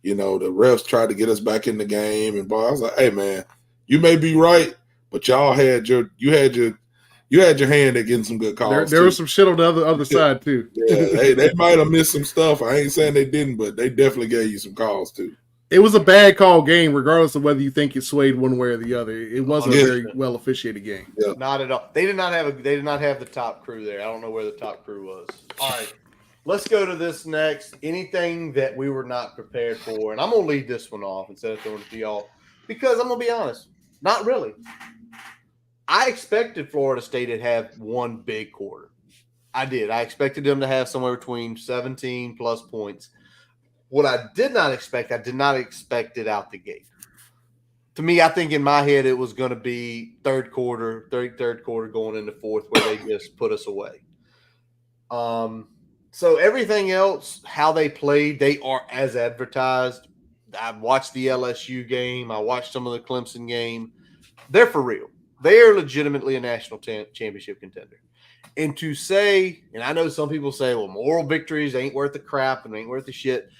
the refs tried to get us back in the game. And boy, I was like, hey man, you may be right, but y'all had your hand at getting some good calls. There was some shit on the other side too. Yeah, they might have missed some stuff. I ain't saying they didn't, but they definitely gave you some calls too. It was a bad call game, regardless of whether you think it swayed one way or the other. It wasn't a very well officiated game. Yeah. Not at all. They did not have the top crew there. I don't know where the top crew was. All right. Let's go to this next. Anything that we were not prepared for. And I'm going to lead this one off instead of throwing it to y'all. Because I'm going to be honest. Not really. I expected Florida State to have one big quarter. I did. I expected them to have somewhere between 17 plus points. What I did not expect it out the gate. To me, I think in my head it was going to be third quarter going into fourth where they just put us away. So everything else, how they played, they are as advertised. I watched the LSU game. I watched some of the Clemson game. They're for real. They are legitimately a national championship contender. And to say, and I know some people say, well, moral victories ain't worth the crap and ain't worth the shit.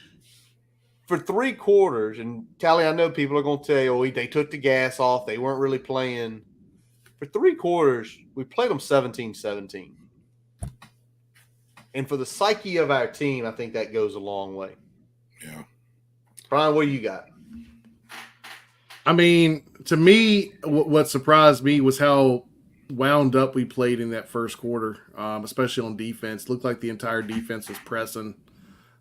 For 3 quarters, and Callie, I know people are going to tell you, oh, they took the gas off. They weren't really playing. For 3 quarters, we played them 17-17. And for the psyche of our team, I think that goes a long way. Yeah. Brian, what do you got? I mean, to me, what surprised me was how wound up we played in that first quarter, especially on defense. Looked like the entire defense was pressing.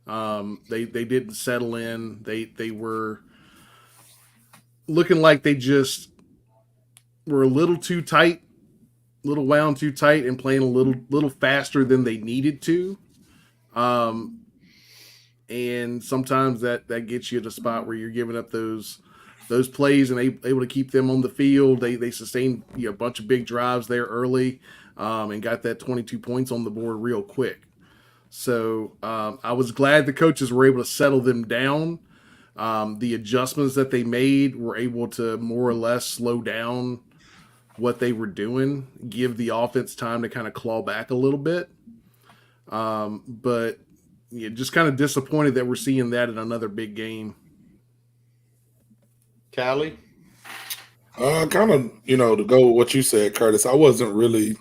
They didn't settle in. They were looking like they just were a little too tight, little wound too tight, and playing a little faster than they needed to. And sometimes that gets you at a spot where you're giving up those plays and able to keep them on the field. They sustained a bunch of big drives there early, and got that 22 points on the board real quick. So I was glad the coaches were able to settle them down. The adjustments that they made were able to more or less slow down what they were doing, give the offense time to kind of claw back a little bit. But just kind of disappointed that we're seeing that in another big game. Callie? Kind of, to go with what you said, Curtis, I ain't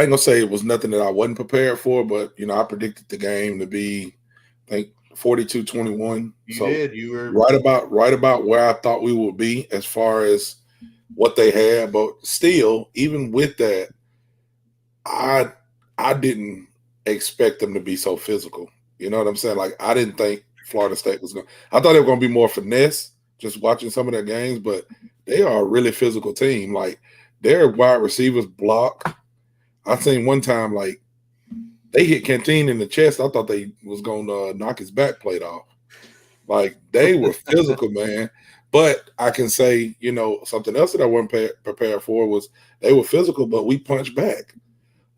going to say it was nothing that I wasn't prepared for, but, I predicted the game to be, I think, 42-21. You did. You were right about where I thought we would be as far as what they had. But still, even with that, I didn't expect them to be so physical. You know what I'm saying? Like, I didn't think Florida State was going to – I thought they were going to be more finesse just watching some of their games, but they are a really physical team. Like, their wide receivers block. I seen one time, like, they hit Canteen in the chest. I thought they was going to knock his back plate off. Like, they were physical, man. But I can say, something else that I wasn't prepared for was they were physical, but we punched back.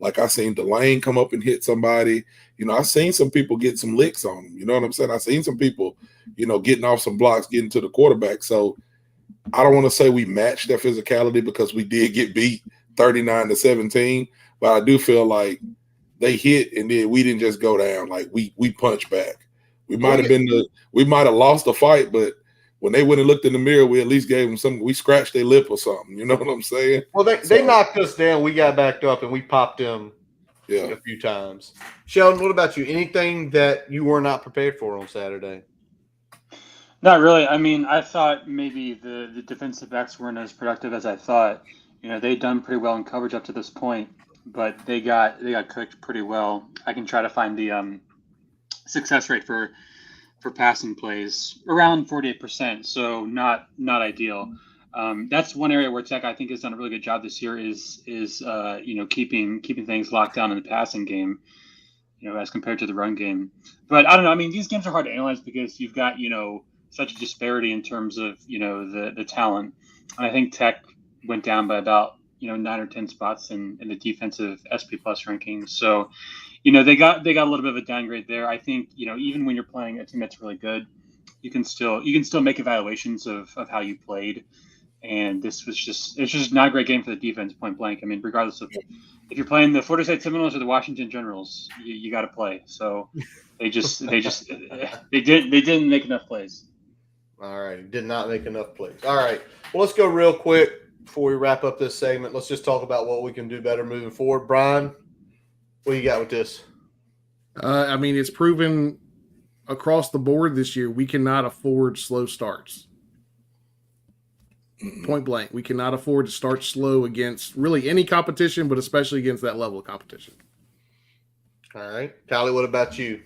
Like, I seen Delane come up and hit somebody. I seen some people get some licks on them. You know what I'm saying? I seen some people, getting off some blocks, getting to the quarterback. So I don't want to say we matched their physicality because we did get beat 39-17. But I do feel like they hit and then we didn't just go down. Like, we punched back. We might have lost the fight, but when they went and looked in the mirror, we at least gave them something. We scratched their lip or something. You know what I'm saying? Well, they knocked us down. We got backed up, and we popped them a few times. Sheldon, what about you? Anything that you were not prepared for on Saturday? Not really. I mean, I thought maybe the defensive backs weren't as productive as I thought. They'd done pretty well in coverage up to this point, but they got cooked pretty well. I can try to find the success rate for passing plays around 48%, so not ideal. That's one area where Tech, I think, has done a really good job this year is keeping things locked down in the passing game, as compared to the run game. But I don't know. I mean, these games are hard to analyze because you've got such a disparity in terms of the talent. And I think Tech went down by about 9 or 10 spots in the defensive SP plus rankings. So they got a little bit of a downgrade there. I think even when you're playing a team that's really good, you can still make evaluations of how you played. And it's just not a great game for the defense, point blank. I mean, regardless of if you're playing the Florida State Seminoles or the Washington Generals, you got to play. So they didn't make enough plays. All right, did not make enough plays. All right, well, let's go real quick before we wrap up this segment. Let's just talk about what we can do better moving forward. Brian, what do you got with this? I mean, it's proven across the board this year we cannot afford slow starts. Point blank, we cannot afford to start slow against really any competition, but especially against that level of competition. All right, Callie, what about you?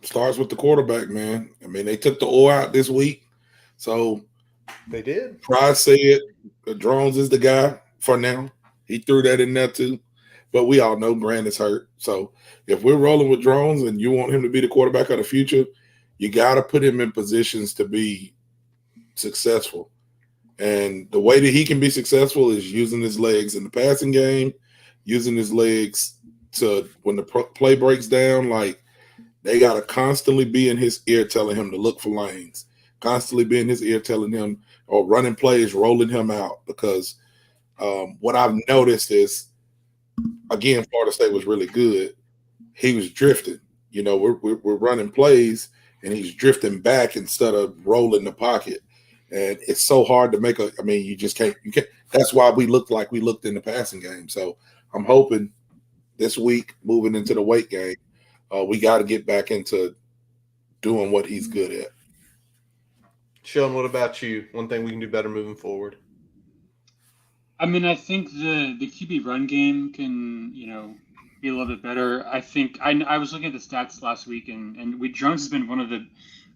Starts with the quarterback, man. I mean, they took the O out this week, so they did. Pride said Drones is the guy for now. He threw that in there too, but we all know Grant is hurt. So if we're rolling with Drones and you want him to be the quarterback of the future, you got to put him in positions to be successful. And the way that he can be successful is using his legs in the passing game, using his legs to when the play breaks down, like they got to constantly be in his ear telling him to look for lanes, constantly be in his ear telling him or running plays, rolling him out. Because what I've noticed is, again, Florida State was really good. He was drifting. We're running plays, and he's drifting back instead of rolling the pocket. And it's so hard to make you just can't. You can't. That's why we looked like we looked in the passing game. So I'm hoping this week, moving into the Wake game, we got to get back into doing what he's good at. Sheldon, what about you? One thing we can do better moving forward. I mean, I think the QB run game can, be a little bit better. I think I was looking at the stats last week, and Jones has been one of the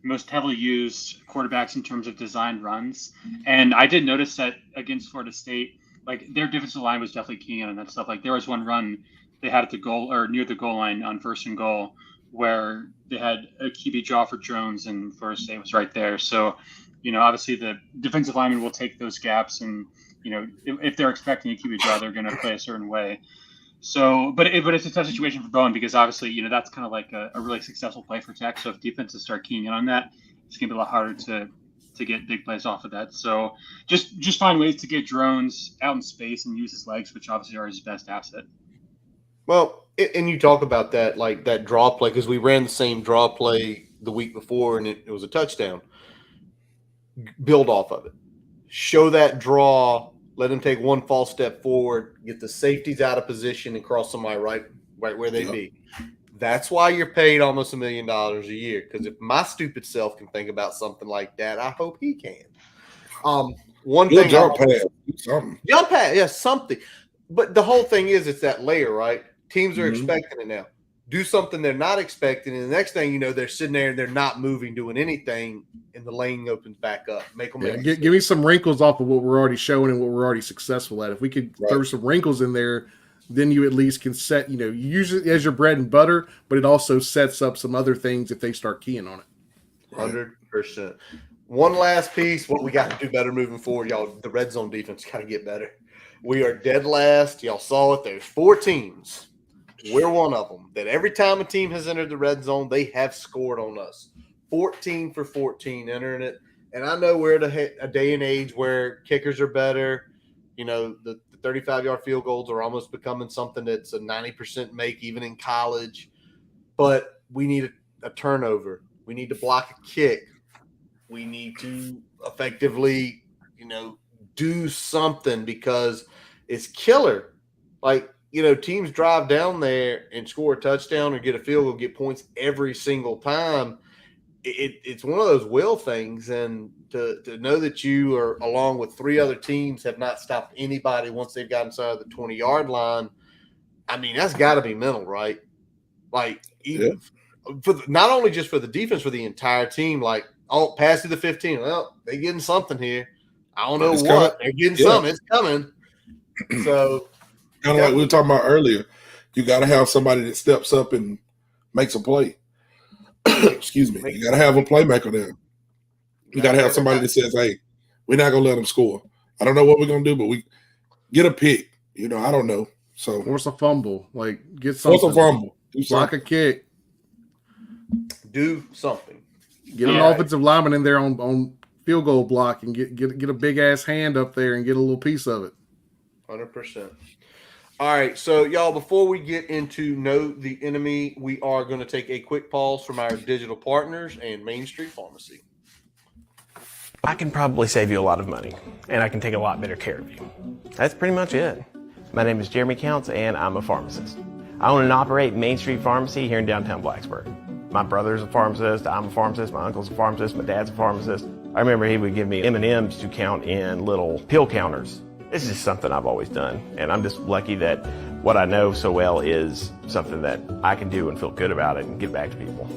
most heavily used quarterbacks in terms of designed runs. And I did notice that against Florida State, like their defensive line was definitely keying on that stuff. Like there was one run they had at the goal or near the goal line on 1st and goal where they had a QB draw for Jones and Florida State was right there. So, obviously the defensive lineman will take those gaps and, if they're expecting a QB draw, they're going to play a certain way. So, but it's a tough situation for Bowen because obviously, that's kind of like a really successful play for Tech. So if defenses start keying in on that, it's going to be a lot harder to get big plays off of that. So just find ways to get Drones out in space and use his legs, which obviously are his best asset. Well, and you talk about that, like that draw play, because we ran the same draw play the week before and it was a touchdown. Build off of it. Show that draw. Let them take one false step forward, get the safeties out of position and cross somebody right where they be. That's why you're paid almost $1 million a year. Because if my stupid self can think about something like that, I hope he can. Jump pass, something. Jump pass, yeah, something. But the whole thing is, it's that layer, right? Teams are expecting it now. Do something they're not expecting, and the next thing you know, they're sitting there and they're not moving, doing anything, and the lane opens back up. Make them give me some wrinkles off of what we're already showing and what we're already successful at. If we could throw some wrinkles in there, then you at least can set, you use it as your bread and butter, but it also sets up some other things if they start keying on it. 100%. One last piece, what we got to do better moving forward, y'all. The red zone defense got to get better. We are dead last. Y'all saw it. There's 4 teams. We're one of them that every time a team has entered the red zone, they have scored on us. 14 for 14 entering it. And I know we're at a day and age where kickers are better. The 35-yard field goals are almost becoming something that's a 90% make even in college. But we need a turnover. We need to block a kick. We need to effectively, do something because it's killer. Like, teams drive down there and score a touchdown or get a field goal, get points every single time. It's one of those will things. And to know that you are, along with three other teams, have not stopped anybody once they've got inside the 20-yard line, I mean, that's got to be mental, right? Like, even not only just for the defense, for the entire team, like, oh, pass to the 15. Well, they're getting something here. I don't know what. They're getting something. It's coming. So, kind of like we were talking about earlier, you got to have somebody that steps up and makes a play. Excuse me. You got to have a playmaker there. You got to have somebody that says, hey, we're not going to let them score. I don't know what we're going to do, but we get a pick. I don't know. So force a fumble. Like, get something. Force a fumble. Block a kick. Do something. Get an offensive lineman in there on field goal block and get a big ass hand up there and get a little piece of it. 100%. All right, so y'all, before we get into Know the Enemy, we are going to take a quick pause from our digital partners and Main Street Pharmacy. I can probably save you a lot of money, and I can take a lot better care of you. That's pretty much it. My name is Jeremy Counts, and I'm a pharmacist. I own and operate Main Street Pharmacy here in downtown Blacksburg. My brother's a pharmacist, I'm a pharmacist, my uncle's a pharmacist, my dad's a pharmacist. I remember he would give me M&Ms to count in little pill counters. This is just something I've always done, and I'm just lucky that what I know so well is something that I can do and feel good about it and give back to people.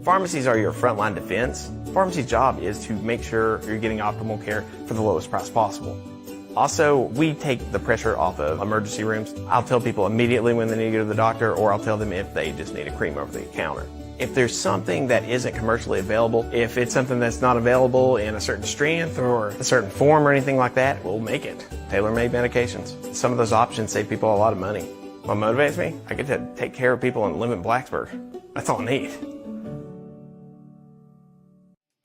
Pharmacies are your frontline defense. Pharmacy's job is to make sure you're getting optimal care for the lowest price possible. Also, we take the pressure off of emergency rooms. I'll tell people immediately when they need to go to the doctor, or I'll tell them if they just need a cream over the counter. If there's something that isn't commercially available, if it's something that's not available in a certain strength or a certain form or anything like that, we'll make it. Tailor-made medications. Some of those options save people a lot of money. What motivates me? I get to take care of people and live in Blacksburg. That's all I need.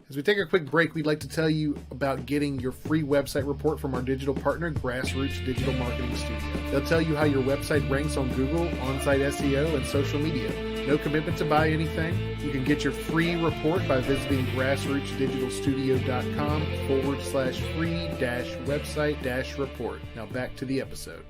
As we take a quick break, we'd like to tell you about getting your free website report from our digital partner, Grassroots Digital Marketing Studio. They'll tell you how your website ranks on Google, on-site SEO, and social media. No commitment to buy anything. You can get your free report by visiting grassrootsdigitalstudio.com/free-website-report. Now back to the episode.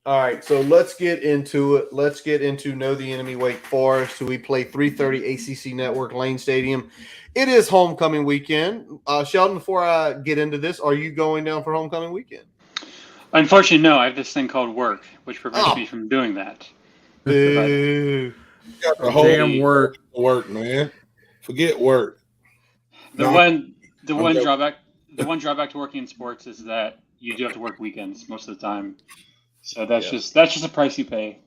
All right, so let's get into it. Let's get into Know the Enemy Wake Forest, who we play 3:30 ACC Network Lane Stadium. It is homecoming weekend. Sheldon, before I get into this, are you going down for homecoming weekend? Unfortunately, no. I have this thing called work, which prevents me from doing that. Boo. Got the whole Damn work, man. Forget work. The one drawback to working in sports is that you do have to work weekends most of the time. So that's just a price you pay.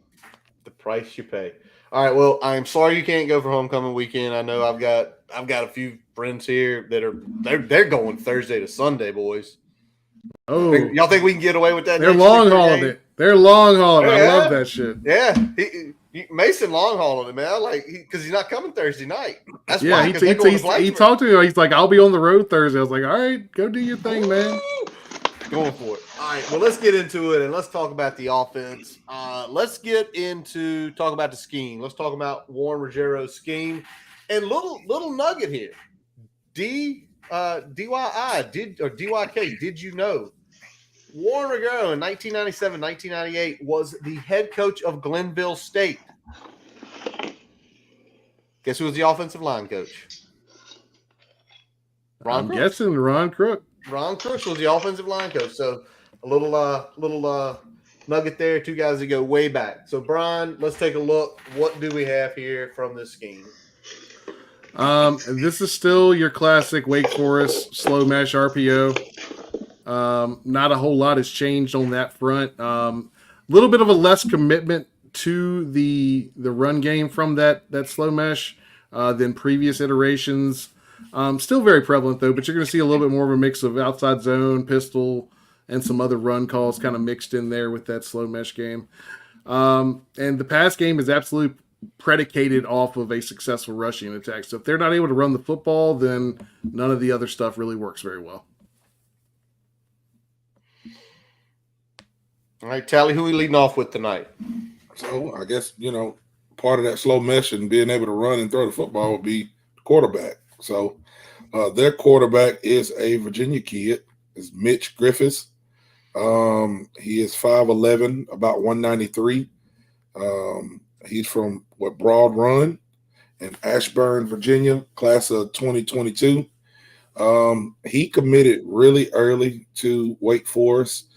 The price you pay. All right. Well, I'm sorry you can't go for homecoming weekend. I know I've got a few friends here that they're going Thursday to Sunday, boys. Oh, y'all think we can get away with that? They're long hauling it. They're long hauling. I love that shit. Yeah, Mason long hauling it, man. I like because he's not coming Thursday night. That's yeah. why He talked to me. He's like, "I'll be on the road Thursday." I was like, "All right, go do your thing, man." Going for it. All right. Well, let's get into it and let's talk about the offense. Let's get into talk about the scheme. Let's talk about Warren Ruggiero's scheme and little nugget here. DYK. Did you know Warren Ruggiero in 1997, 1998 was the head coach of Glenville State? Guess who was the offensive line coach? I'm guessing Ron Crook. Ron Crooks was the offensive line coach. So a little nugget there. Two guys that go way back. So Brian, let's take a look. What do we have here from this scheme? This is still your classic Wake Forest slow mash RPO. Not a whole lot has changed on that front. Little bit of a less commitment to the run game from that slow mesh than previous iterations. Still very prevalent though, but you're going to see a little bit more of a mix of outside zone, pistol, and some other run calls kind of mixed in there with that slow mesh game. And the pass game is absolutely predicated off of a successful rushing attack. So if they're not able to run the football, then none of the other stuff really works very well. All right, Tally, who are we leading off with tonight? So I guess, part of that slow mesh and being able to run and throw the football would be the quarterback. So their quarterback is a Virginia kid. It's Mitch Griffiths. He is 5'11", about 193. He's from Broad Run in Ashburn, Virginia, class of 2022. He committed really early to Wake Forest.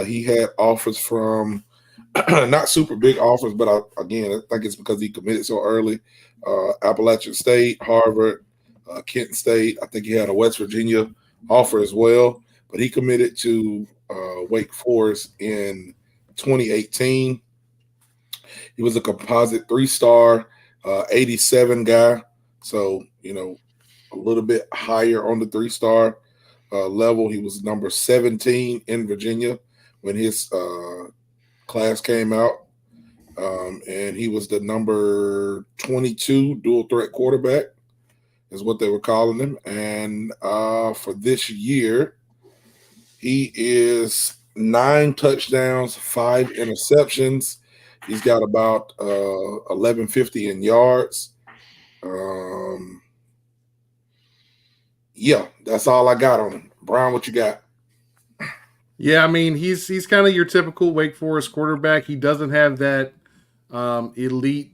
He had offers from not super big offers, but I think it's because he committed so early. Appalachian State, Harvard, Kent State. I think he had a West Virginia offer as well, but he committed to Wake Forest in 2018. He was a composite 3-star, 87 guy. So, a little bit higher on the 3-star level. He was number 17 in Virginia when his class came out. And he was the number 22 dual threat quarterback is what they were calling him. And for this year, he is 9 touchdowns, 5 interceptions. He's got about 1150 in yards. Yeah, that's all I got on him. Brian, what you got? Yeah, I mean, he's kind of your typical Wake Forest quarterback. He doesn't have that elite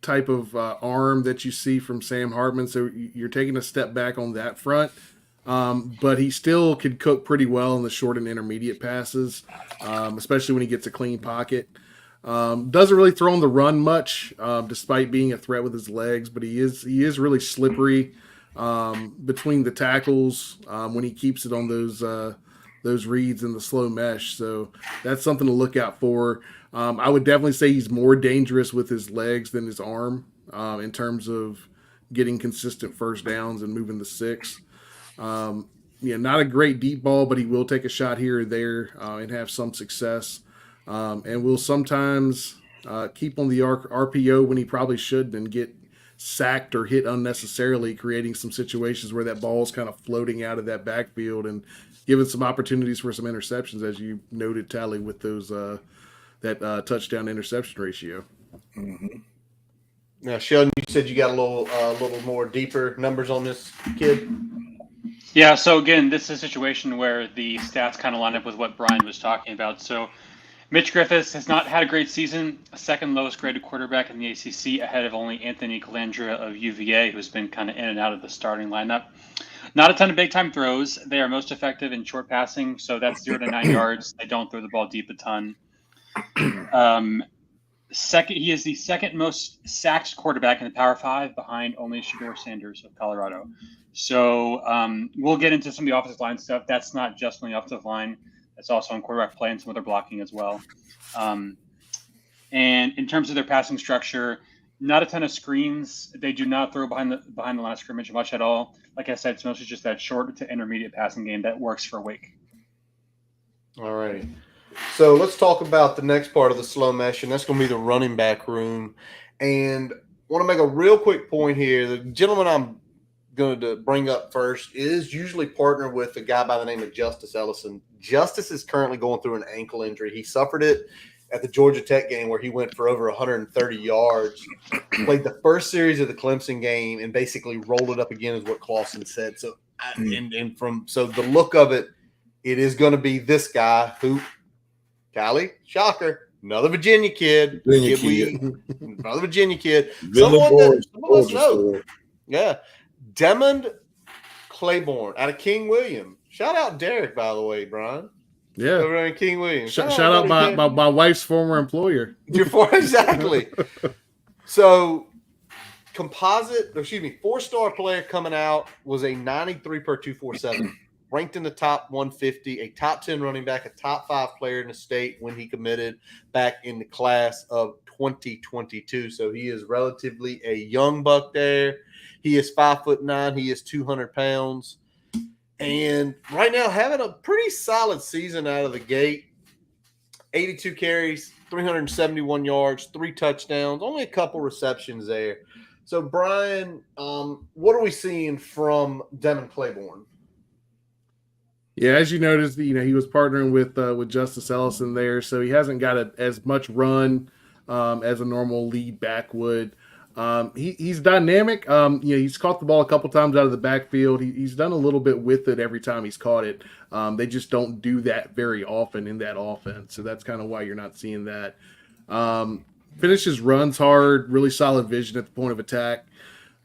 type of arm that you see from Sam Hartman, so you're taking a step back on that front. But he still could cook pretty well in the short and intermediate passes, especially when he gets a clean pocket. Doesn't really throw on the run much, despite being a threat with his legs, but he is really slippery between the tackles when he keeps it on those reads in the slow mesh. So that's something to look out for. I would definitely say he's more dangerous with his legs than his arm in terms of getting consistent first downs and moving the 6. Not a great deep ball, but he will take a shot here or there and have some success. And will sometimes keep on the RPO when he probably shouldn't and get sacked or hit unnecessarily, creating some situations where that ball is kind of floating out of that backfield and giving some opportunities for some interceptions, as you noted, Tally, with those that touchdown interception ratio. Mm-hmm. Now, Sheldon, you said you got a little more deeper numbers on this kid. Yeah, so again, this is a situation where the stats kind of line up with what Brian was talking about. So Mitch Griffiths has not had a great season, second lowest graded quarterback in the ACC, ahead of only Anthony Calandra of UVA, who's been kind of in and out of the starting lineup. Not a ton of big-time throws. They are most effective in short passing, so that's 0 to 9 yards. They don't throw the ball deep a ton. He is the second most sacked quarterback in the Power 5, behind only Shedeur Sanders of Colorado. So we'll get into some of the offensive line stuff. That's not just on the offensive line. That's also on quarterback play and some other blocking as well. And in terms of their passing structure, not a ton of screens. They do not throw behind the line of scrimmage much at all. Like I said, it's mostly just that short to intermediate passing game that works for Wake. All right. So let's talk about the next part of the slow mesh, and that's going to be the running back room. And I want to make a real quick point here. The gentleman I'm going to bring up first is usually partnered with a guy by the name of Justice Ellison. Justice is currently going through an ankle injury. He suffered it at the Georgia Tech game where he went for over 130 yards, played the first series of the Clemson game, and basically rolled it up again, is what Clausen said. So, so the look of it, it is going to be this guy who, Callie, shocker, another Virginia kid. Another Virginia kid. Someone that some of us know. Yeah. Demond Claiborne out of King William. Shout out Derek, by the way, Brian. Yeah. Over in King William. Shout out my wife's former employer. Exactly. So, 4-star player coming out, was a 93 per 247. Ranked in the top 150, a top 10 running back, a top 5 player in the state when he committed back in the class of 2022. So he is relatively a young buck there. He is 5'9". He is 200 pounds. And right now having a pretty solid season out of the gate. 82 carries, 371 yards, 3 touchdowns, only a couple receptions there. So, Brian, what are we seeing from Demond Claiborne? Yeah, as you noticed, he was partnering with Justice Ellison there, so he hasn't got as much run as a normal lead back would. He's dynamic. He's caught the ball a couple times out of the backfield. He's done a little bit with it every time he's caught it. They just don't do that very often in that offense. So that's kind of why you're not seeing that. Finishes runs hard, really solid vision at the point of attack.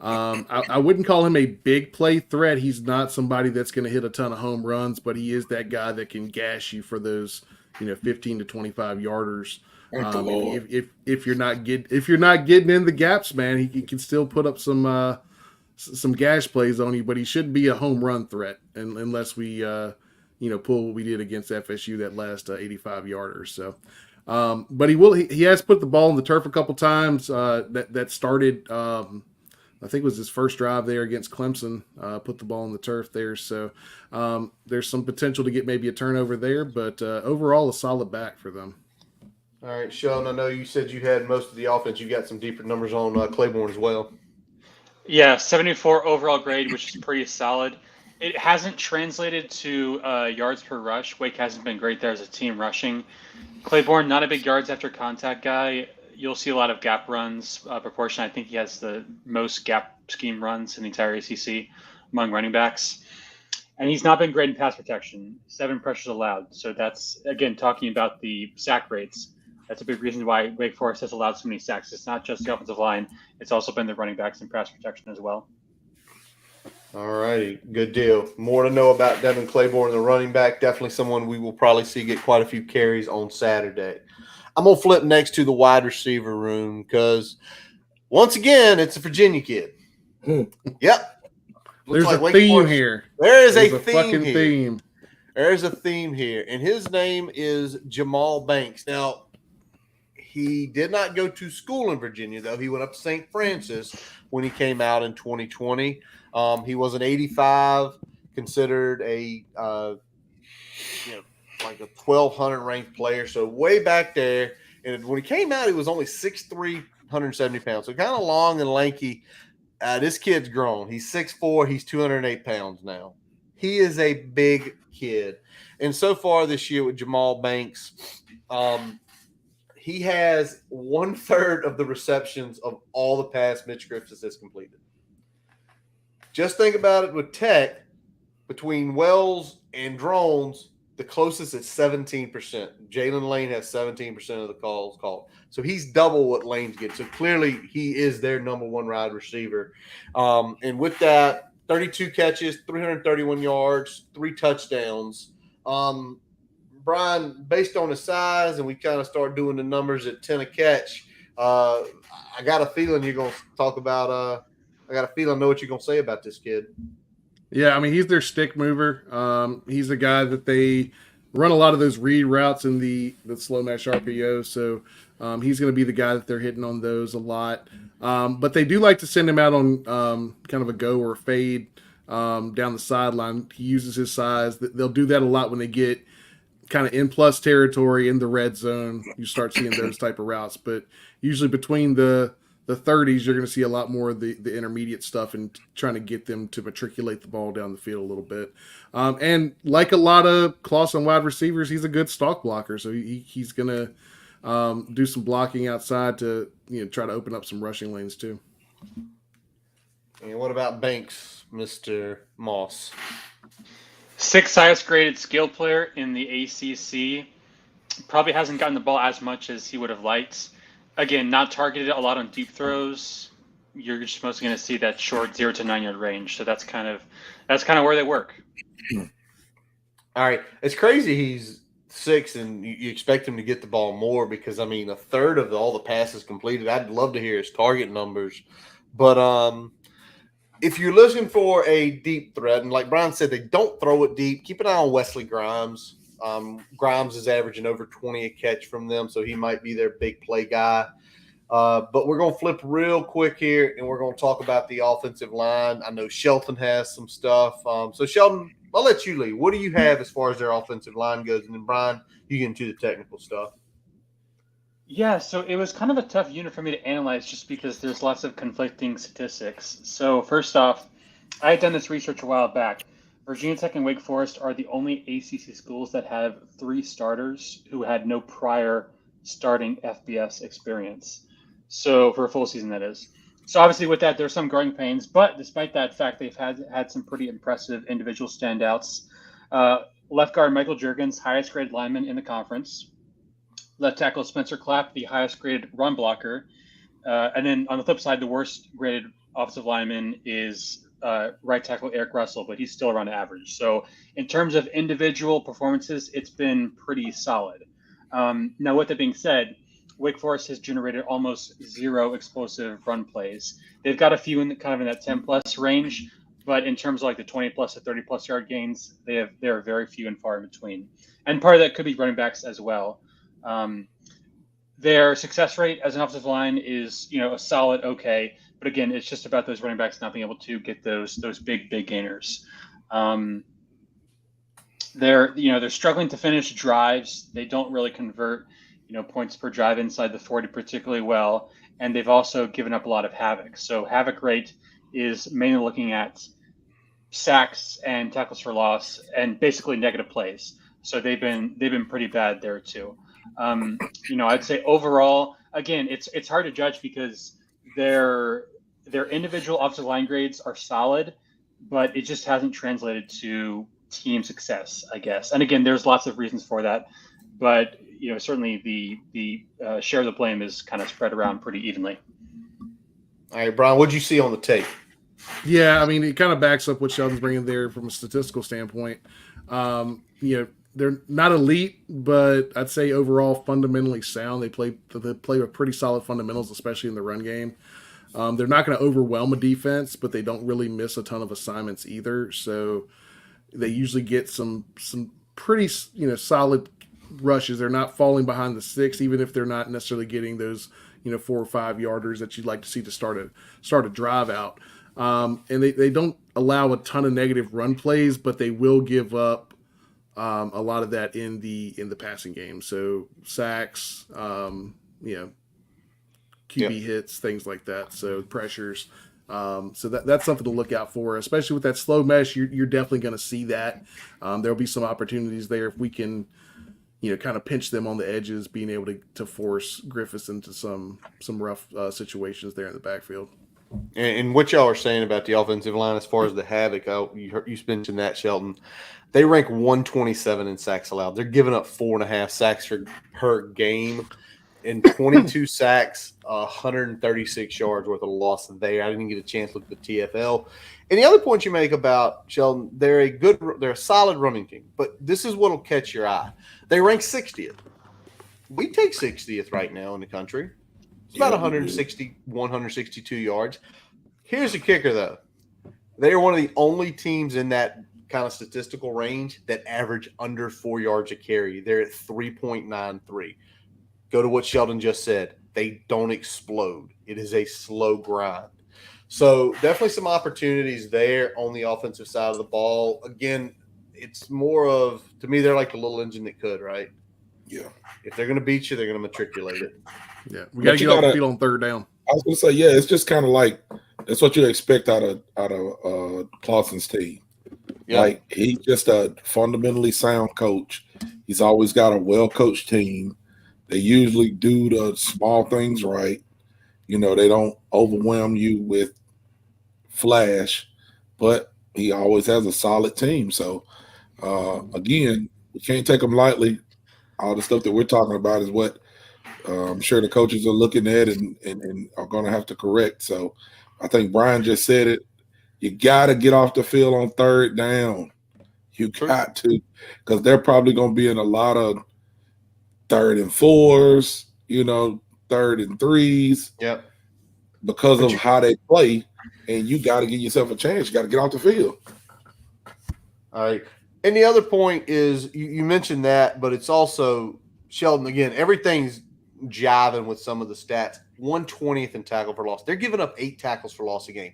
I wouldn't call him a big play threat. He's not somebody that's going to hit a ton of home runs, but he is that guy that can gash you for those, 15 to 25 yarders. If you're not getting in the gaps, man, he can still put up some gash plays on you, but he shouldn't be a home run threat unless we pull what we did against FSU that last 85 yarder. So, but he has put the ball on the turf a couple times. That started. I think it was his first drive there against Clemson. Put the ball on the turf there. So there's some potential to get maybe a turnover there, but overall a solid back for them. All right, Sheldon, I know you said you had most of the offense. You got some deeper numbers on Claiborne as well. Yeah, 74 overall grade, which is pretty solid. It hasn't translated to yards per rush. Wake hasn't been great there as a team rushing. Claiborne, not a big yards after contact guy. You'll see a lot of gap runs proportion. I think he has the most gap scheme runs in the entire ACC among running backs. And he's not been great in pass protection, 7 pressures allowed. So that's, again, talking about the sack rates. That's a big reason why Wake Forest has allowed so many sacks. It's not just the offensive line. It's also been the running backs and pass protection as well. All righty. Good deal. More to know about Devin Claiborne, the running back. Definitely someone we will probably see get quite a few carries on Saturday. I'm going to flip next to the wide receiver room because, once again, it's a Virginia kid. Yep. There's like a theme here. There's a fucking here. theme. There's a theme here, and his name is Jamal Banks. Now, he did not go to school in Virginia, though. He went up to St. Francis when he came out in 2020. He was an 85, considered a like a 1,200 ranked player, so way back there. And when he came out, he was only 6'3", 170 pounds, so kind of long and lanky. This kid's grown. He's 6'4", he's 208 pounds now. He is a big kid. And so far this year with Jamal Banks, he has 1/3 of the receptions of all the pass Mitch Griffiths has completed. Just think about it with Tech, between Wells and Drones, the closest is 17%. Jalen Lane has 17% of the calls called. So he's double what Lane's getting. So clearly he is their number one wide receiver. And with that, 32 catches, 331 yards, 3 touchdowns. Brian, based on his size, and we kind of start doing the numbers at 10 a catch, I got a feeling you're going to talk about I got a feeling I know what you're going to say about this kid. Yeah, I mean, he's their stick mover. He's the guy that they run a lot of those read routes in the slow match RPO. So he's going to be the guy that they're hitting on those a lot. But they do like to send him out on kind of a go or a fade down the sideline. He uses his size. They'll do that a lot when they get kind of in plus territory in the red zone. You start seeing those type of routes. But usually between the 30s, you're going to see a lot more of the intermediate stuff and trying to get them to matriculate the ball down the field a little bit. And like a lot of Clawson wide receivers, he's a good stalk blocker. So he's going to do some blocking outside to try to open up some rushing lanes too. And what about Banks, Mr. Moss? 6th highest graded skill player in the ACC. Probably hasn't gotten the ball as much as he would have liked. Again, not targeted a lot on deep throws. You're just mostly going to see that short 0 to 9 yard range. So that's kind of where they work. All right, it's crazy. He's 6, and you expect him to get the ball more because I mean 1/3 of all the passes completed. I'd love to hear his target numbers, but if you're looking for a deep threat, and like Brian said, they don't throw it deep. Keep an eye on Wesley Grimes. Grimes is averaging over 20 a catch from them, so he might be their big play guy. But we're going to flip real quick here, and we're going to talk about the offensive line. I know Shelton has some stuff. So, Shelton, I'll let you lead. What do you have as far as their offensive line goes? And then, Brian, you get into the technical stuff. Yeah, so it was kind of a tough unit for me to analyze just because there's lots of conflicting statistics. So, first off, I had done this research a while back. Virginia Tech and Wake Forest are the only ACC schools that have 3 starters who had no prior starting FBS experience. So for a full season, that is. So obviously with that, there's some growing pains, but despite that fact, they've had some pretty impressive individual standouts. Left guard Michael Juergens, highest graded lineman in the conference. Left tackle Spencer Clapp, the highest graded run blocker. And then on the flip side, the worst graded offensive lineman is right tackle Eric Russell, but he's still around average. So in terms of individual performances, it's been pretty solid. Now, with that being said, Wake Forest has generated almost zero explosive run plays. They've got a few in that 10 plus range, but in terms of like the 20 plus to 30 plus yard gains, there are very few and far in between. And part of that could be running backs as well. Their success rate as an offensive line is, a solid okay, but again, it's just about those running backs not being able to get those big gainers. They're struggling to finish drives. They don't really convert, points per drive inside the 40 particularly well, and they've also given up a lot of havoc. So havoc rate is mainly looking at sacks and tackles for loss and basically negative plays. So they've been pretty bad there too. I'd say overall, again, it's hard to judge because their individual offensive line grades are solid, but it just hasn't translated to team success, I guess. And again, there's lots of reasons for that, but certainly the share of the blame is kind of spread around pretty evenly. All right, Brian, what'd you see on the tape? Yeah, I mean, it kind of backs up what Sheldon's bringing there from a statistical standpoint. They're not elite, but I'd say overall fundamentally sound. They play with pretty solid fundamentals, especially in the run game. They're not going to overwhelm a defense, but they don't really miss a ton of assignments either. So they usually get some pretty solid rushes. They're not falling behind the six, even if they're not necessarily getting those 4 or 5 yarders that you'd like to see to start a drive out. And they don't allow a ton of negative run plays, but they will give up a lot of that in the passing game. So sacks, QB hits, things like that. So pressures. So that's something to look out for, especially with that slow mesh. You're definitely going to see that. There'll be some opportunities there if we can, kind of pinch them on the edges, being able to force Griffiths into some rough situations there in the backfield. And what y'all are saying about the offensive line as far as the havoc, you mentioned that, Shelton. They rank 127 in sacks allowed. They're giving up 4.5 sacks per game, and 22 sacks, 136 yards worth of loss there. I didn't get a chance to look at the TFL. And the other point you make about Sheldon, they're a solid running team, but this is what'll catch your eye. They rank 60th. We take 60th right now in the country. It's about 162 yards. Here's the kicker, though. They are one of the only teams in that kind of statistical range that average under 4 yards a carry. They're at 3.93. Go to what Sheldon just said. They don't explode. It is a slow grind. So definitely some opportunities there on the offensive side of the ball. Again, it's more of, to me, they're like the little engine that could, right? Yeah. If they're going to beat you, they're going to matriculate it. Yeah, we got to get off the field on third down. I was going to say, yeah, it's just kind of like that's what you expect out of Clausen's team. Yeah. Like, he's just a fundamentally sound coach. He's always got a well-coached team. They usually do the small things right. They don't overwhelm you with flash, but he always has a solid team. So, again, we can't take them lightly. All the stuff that we're talking about is what I'm sure the coaches are looking at and are going to have to correct. So I think Brian just said it. You got to get off the field on third down. You got to, because they're probably going to be in a lot of 3rd and 4s, 3rd and 3s. Yep. Because of how they play, and you got to give yourself a chance. You got to get off the field. All right. And the other point is you mentioned that, but it's also, Sheldon, again, everything's jiving with some of the stats. 120th in tackle for loss. They're giving up 8 tackles for loss a game.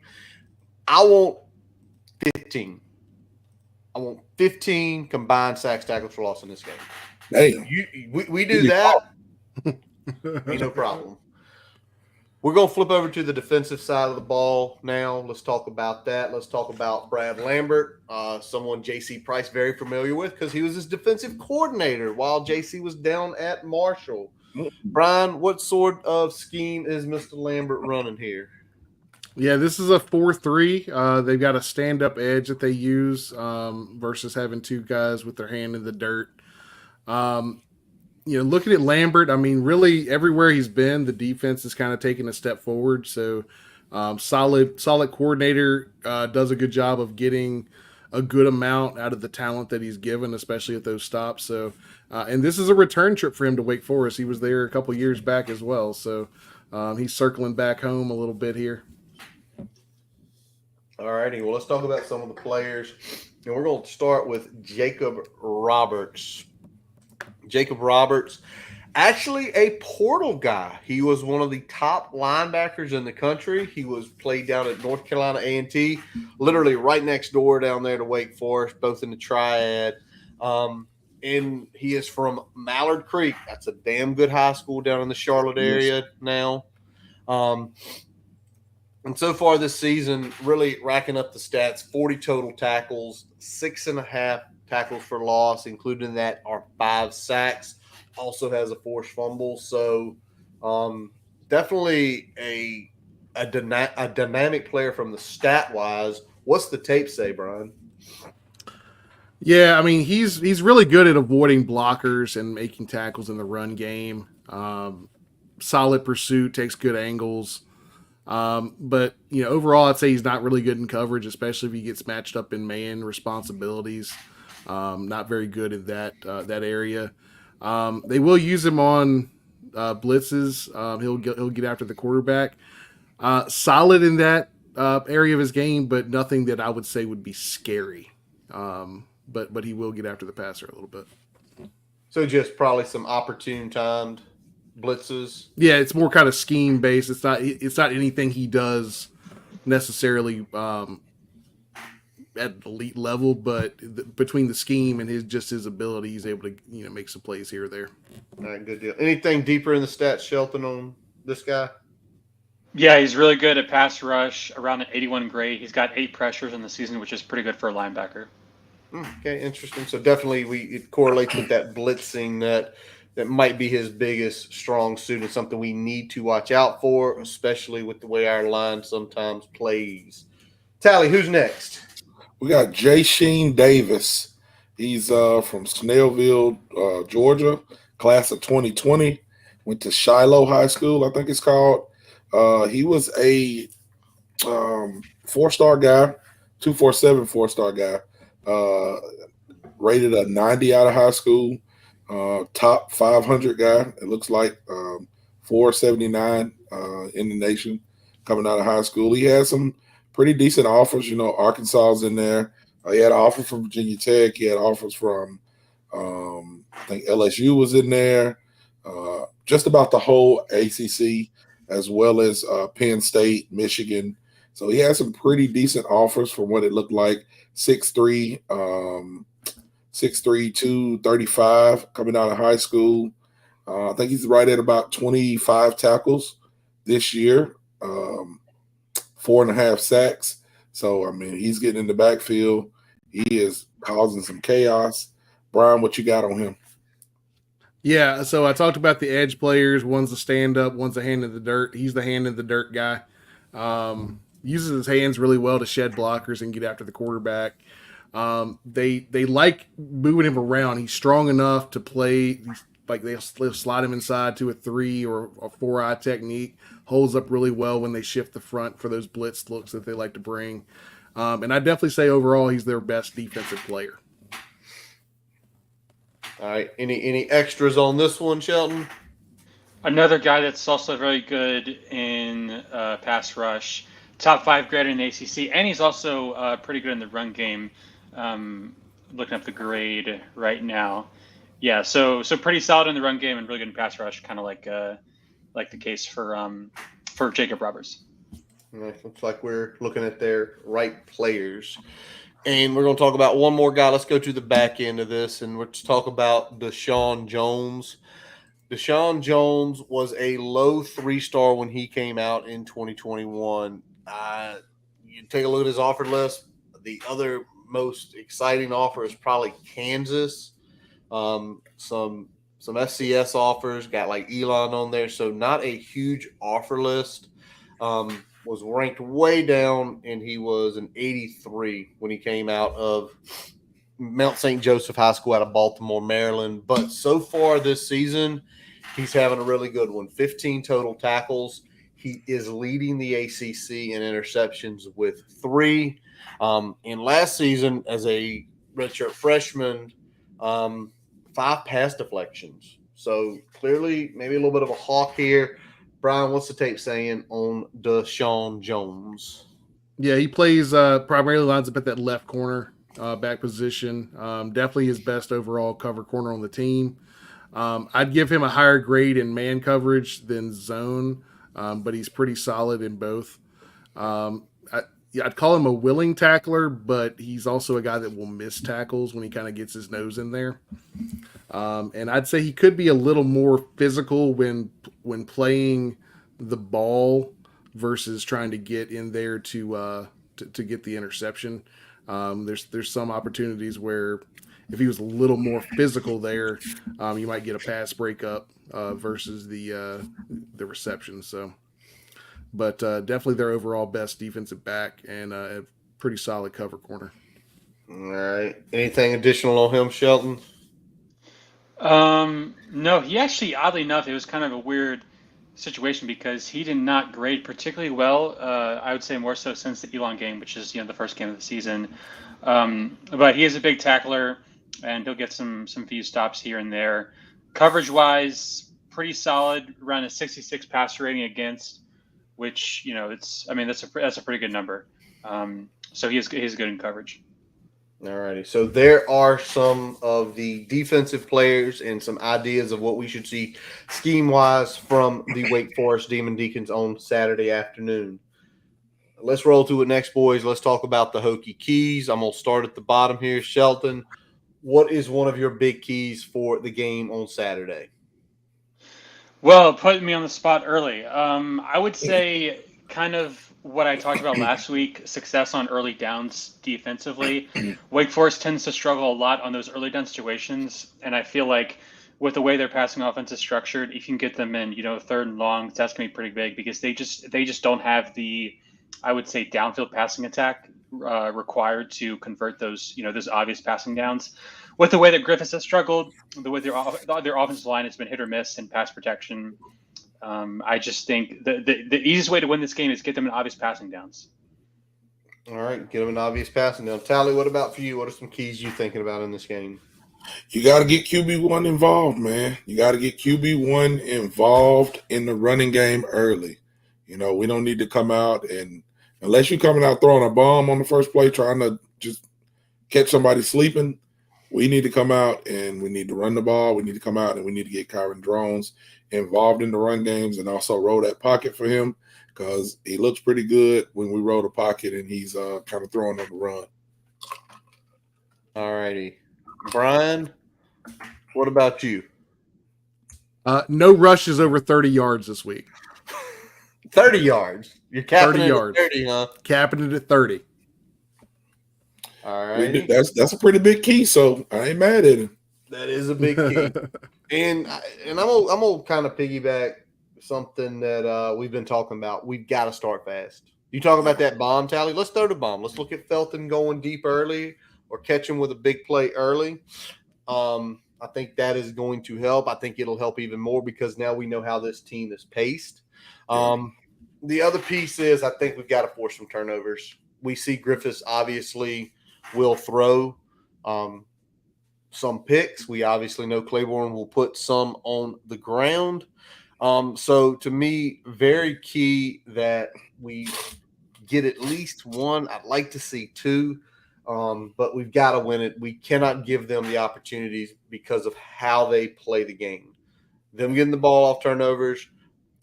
I want 15. I want 15 combined sacks, tackles for loss in this game. Damn. We do that, ain't no problem. We're going to flip over to the defensive side of the ball now. Let's talk about that. Let's talk about Brad Lambert, someone J.C. Price very familiar with because he was his defensive coordinator while J.C. was down at Marshall. Brian, what sort of scheme is Mr. Lambert running here? Yeah, this is a 4-3. They've got a stand-up edge that they use versus having two guys with their hand in the dirt. Looking at Lambert, I mean, really everywhere he's been, the defense has kind of taken a step forward. So, solid coordinator, does a good job of getting a good amount out of the talent that he's given, especially at those stops. So, and this is a return trip for him to Wake Forest. He was there a couple years back as well. So, he's circling back home a little bit here. All righty. Well, let's talk about some of the players. And we're going to start with Jacob Roberts. Jacob Roberts, actually a portal guy. He was one of the top linebackers in the country. He was played down at North Carolina A&T, literally right next door down there to Wake Forest, both in the Triad. And he is from Mallard Creek. That's a damn good high school down in the Charlotte area now. And so far this season, really racking up the stats, 40 total tackles, 6.5 tackles for loss, including that are 5 sacks, also has a forced fumble. So definitely a dynamic player from the stat-wise. What's the tape say, Brian? Yeah, I mean, he's really good at avoiding blockers and making tackles in the run game. Solid pursuit, takes good angles. But overall, I'd say he's not really good in coverage, especially if he gets matched up in man responsibilities. Not very good in that area. They will use him on blitzes. He'll get after the quarterback. Solid in that area of his game, but nothing that I would say would be scary. But he will get after the passer a little bit. So just probably some opportune timed blitzes. Yeah, it's more kind of scheme based. It's not anything he does necessarily at elite level, but between the scheme and his ability, he's able to make some plays here or there. All right, good deal. Anything deeper in the stats, Shelton, on this guy? Yeah, he's really good at pass rush, around an 81 grade. He's got 8 pressures in the season, which is pretty good for a linebacker. Okay, interesting. So definitely it correlates with that blitzing that might be his biggest strong suit and something we need to watch out for, especially with the way our line sometimes plays. Tally, who's next? We got Jay Sheen Davis. He's from Snellville, Georgia, class of 2020. Went to Shiloh High School, I think it's called. He was a 4-star guy, 247 4-star guy. Rated a 90 out of high school. Top 500 guy. It looks like 479 in the nation coming out of high school. He had some pretty decent offers. Arkansas's in there. He had an offer from Virginia Tech. He had offers from I think LSU was in there. Just about the whole ACC, as well as Penn State, Michigan. So he had some pretty decent offers from what it looked like. 6'3", 235 coming out of high school. I think he's right at about 25 tackles this year, 4.5 sacks. So, I mean, he's getting in the backfield. He is causing some chaos. Brian, what you got on him? Yeah, so I talked about the edge players. One's a stand-up, one's a hand in the dirt. He's the hand in the dirt guy. Uses his hands really well to shed blockers and get after the quarterback. They like moving him around. He's strong enough to play, like they'll slide him inside to a 3 or a 4-eye technique. Holds up really well when they shift the front for those blitz looks that they like to bring. And I definitely say overall he's their best defensive player. All right. Any extras on this one, Shelton? Another guy that's also very good in pass rush. Top 5 grade in the ACC, and he's also pretty good in the run game. Looking up the grade right now. Yeah, so pretty solid in the run game and really good in pass rush, kind of like the case for Jacob Roberts. It looks like we're looking at their right players. And we're going to talk about one more guy. Let's go to the back end of this, and let's talk about Deshaun Jones. Deshaun Jones was a low 3-star when he came out in 2021. You take a look at his offer list. The other most exciting offer is probably Kansas. Some some SCS offers, got like Elon on there, so not a huge offer list. Was ranked way down, and he was an 83 when he came out of Mount St. Joseph High School out of Baltimore, Maryland. But so far this season, he's having a really good one. 15 total tackles. He is leading the ACC in interceptions with 3. And last season, as a redshirt freshman, 5 pass deflections. So clearly, maybe a little bit of a hawk here. Brian, what's the tape saying on Deshaun Jones? Yeah, he plays primarily lines up at that left corner back position. Definitely his best overall cover corner on the team. I'd give him a higher grade in man coverage than zone, but he's pretty solid in both. I'd call him a willing tackler, but he's also a guy that will miss tackles when he kind of gets his nose in there. And I'd say he could be a little more physical when playing the ball versus trying to get in there to get the interception. There's some opportunities where if he was a little more physical there, you might get a pass breakup versus the reception. So, but definitely their overall best defensive back and a pretty solid cover corner. All right. Anything additional on him, Shelton? No, he actually, oddly enough, it was kind of a weird situation because he did not grade particularly well. I would say more so since the Elon game, which is the first game of the season. But he is a big tackler, and he'll get some few stops here and there. Coverage wise, pretty solid, around a 66 passer rating against, which that's a pretty good number. So he's good in coverage. All righty. So there are some of the defensive players and some ideas of what we should see scheme-wise from the Wake Forest Demon Deacons on Saturday afternoon. Let's roll to it next, boys. Let's talk about the Hokie keys. I'm going to start at the bottom here. Shelton, what is one of your big keys for the game on Saturday? Well, putting me on the spot early. I would say kind of what I talked about last week, success on early downs defensively. Wake Forest tends to struggle a lot on those early down situations, and I feel like with the way their passing offense is structured, if you can get them in, third and long, that's going to be pretty big because they just don't have the, I would say, downfield passing attack required to convert those, those obvious passing downs. With the way that Griffiths has struggled, the way their offensive line has been hit or miss in pass protection, I just think the easiest way to win this game is get them in obvious passing downs. All right, get them in obvious passing down. Tally, what about for you? What are some keys you thinking about in this game? You got to get QB1 involved, man. You got to get QB1 involved in the running game early. We don't need to come out and unless you're coming out throwing a bomb on the first play, trying to just catch somebody sleeping, we need to come out and we need to run the ball. We need to come out and we need to get Kyron Drones involved in the run games and also roll that pocket for him because he looks pretty good when we roll the pocket and he's kind of throwing on the run. All righty. Brian, what about you? No rushes over 30 yards this week. 30 yards. You're capping 30 it yards. at 30, huh? Capping it at 30. All right. That's a pretty big key, so I ain't mad at him. That is a big key. and I'm gonna kind of piggyback something that we've been talking about. We've got to start fast. You talk about that bomb, Tally. Let's throw the bomb. Let's look at Felton going deep early or catch him with a big play early. I think that is going to help. I think it'll help even more because now we know how this team is paced. The other piece is I think we've got to force some turnovers. We see Griffiths obviously will throw some picks. We obviously know Claiborne will put some on the ground. So to me, very key that we get at least one. I'd like to see 2, but we've got to win it. We cannot give them the opportunities because of how they play the game. Them getting the ball off turnovers,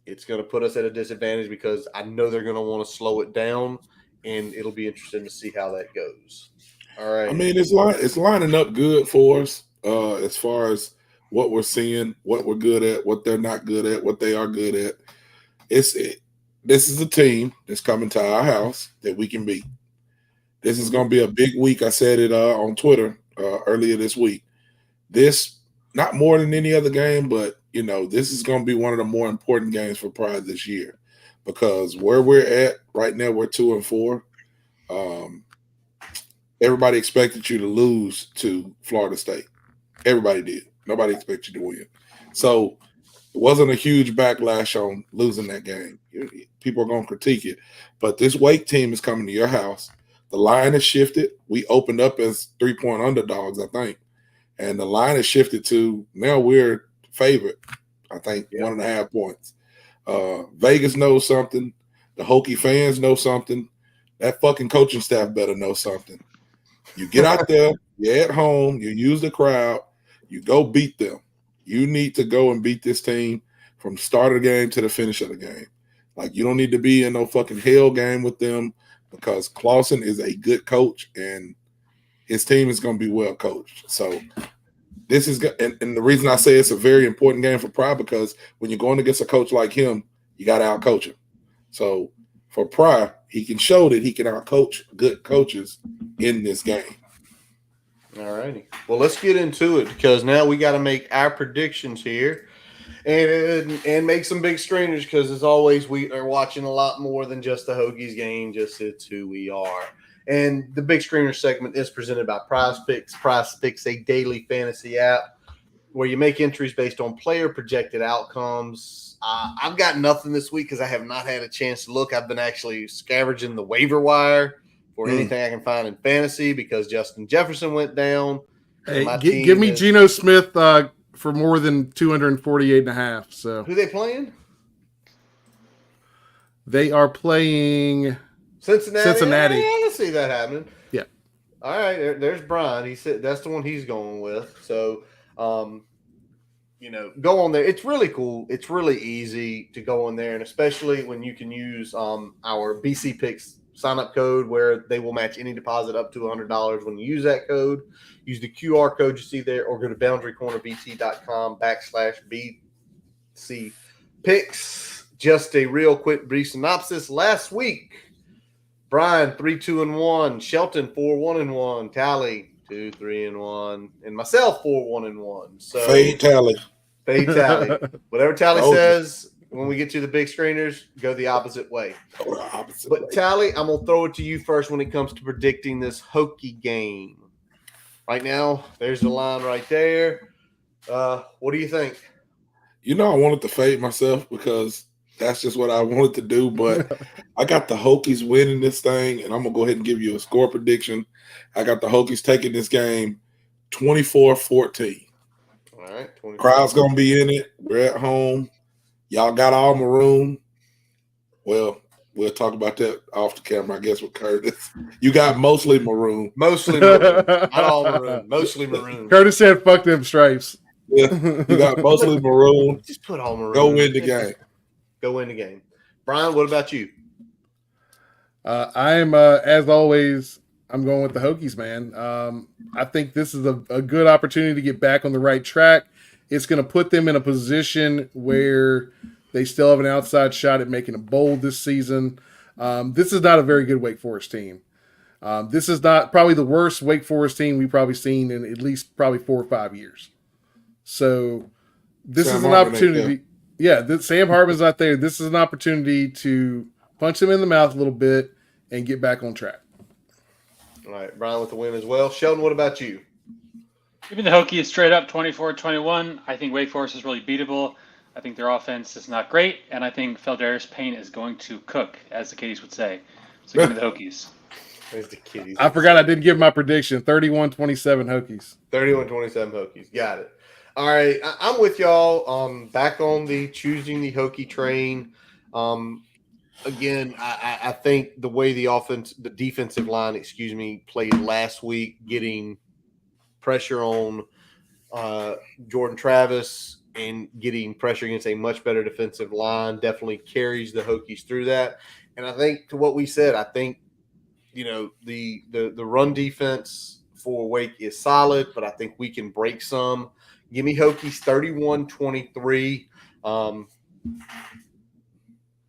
it's going to put us at a disadvantage because I know they're going to want to slow it down, and it'll be interesting to see how that goes. All right. I mean, it's lining up good for us as far as what we're seeing, what we're good at, what they're not good at, what they are good at. This is a team that's coming to our house that we can beat. This is going to be a big week. I said it on Twitter earlier this week. This not more than any other game, but this is going to be one of the more important games for Pride this year, because where we're at right now, we're 2-4. Everybody expected you to lose to Florida State. Everybody did. Nobody expected you to win. So it wasn't a huge backlash on losing that game. People are going to critique it. But this Wake team is coming to your house. The line has shifted. We opened up as 3-point underdogs, I think. And the line has shifted to now we're favorite, I think, 1.5 points. Vegas knows something. The Hokie fans know something. That fucking coaching staff better know something. You get out there, you're at home, you use the crowd, you go beat them. You need to go and beat this team from start of the game to the finish of the game. Like, you don't need to be in no fucking hell game with them, because Clausen is a good coach and his team is going to be well coached. So this is – and the reason I say it's a very important game for Pride, because when you're going against a coach like him, you got to out-coach him. So for Pride, he can show that he can out-coach good coaches in this game. All righty. Well, let's get into it, because now we got to make our predictions here and make some big screeners, because as always, we are watching a lot more than just the Hokies game. Just it's who we are. And the big screener segment is presented by Prize Picks. Prize Picks, a daily fantasy app where you make entries based on player projected outcomes. I've got nothing this week because I have not had a chance to look. I've been actually scavenging the waiver wire for anything I can find in fantasy, because Justin Jefferson went down. Hey, give me Geno Smith for more than 248.5. So who they playing? They are playing Cincinnati. Yeah, I can see that happening. Yeah. All right, there's Brian. He said that's the one he's going with. So, go on there. It's really cool. It's really easy to go on there, and especially when you can use our BC Picks sign-up code, where they will match any deposit up to $100 when you use that code. Use the QR code you see there, or go to boundarycornerbt.com/BC Picks. Just a real quick brief synopsis. Last week, Brian 3-2-1, Shelton 4-1-1, Tally 2-3-1, and myself 4-1-1. So Fade Tally. Whatever Tally says. When we get to the big screeners, go the opposite way. But Tally, I'm going to throw it to you first when it comes to predicting this Hokie game. Right now, there's the line right there. What do you think? I wanted to fade myself because that's just what I wanted to do, but I got the Hokies winning this thing, and I'm going to go ahead and give you a score prediction. I got the Hokies taking this game 24-14. All right. Crowd's going to be in it. We're at home. Y'all got all maroon. Well, we'll talk about that off the camera, I guess, with Curtis. You got mostly maroon. Mostly maroon. Not all maroon. Mostly maroon. Curtis said, fuck them stripes. Yeah, you got mostly maroon. Just put all maroon. Go win the game. Go win the game. Brian, what about you? I'm, as always, I'm going with the Hokies, man. I think this is a good opportunity to get back on the right track. It's going to put them in a position where they still have an outside shot at making a bowl this season. This is not a very good Wake Forest team. This is not probably the worst Wake Forest team we've probably seen in at least probably 4 or 5 years. So this is an opportunity. Yeah, Sam Hartman's not there. This is an opportunity to punch him in the mouth a little bit and get back on track. All right, Brian with the win as well. Sheldon, what about you? Even the Hokies straight up 24-21. I think Wake Forest is really beatable. I think their offense is not great, and I think Feldarius Payne is going to cook, as the kiddies would say. So give me the Hokies. There's the kiddies. I forgot I didn't give my prediction. 31-27 Hokies. 31-27 Hokies. Got it. All right, I'm with y'all. Back on the choosing the Hokie train. Again, I think the way the defensive line, played last week, getting pressure on Jordan Travis and getting pressure against a much better defensive line definitely carries the Hokies through that. And I think, to what we said, I think the run defense for Wake is solid, but I think we can break some. Give me Hokies 31-23.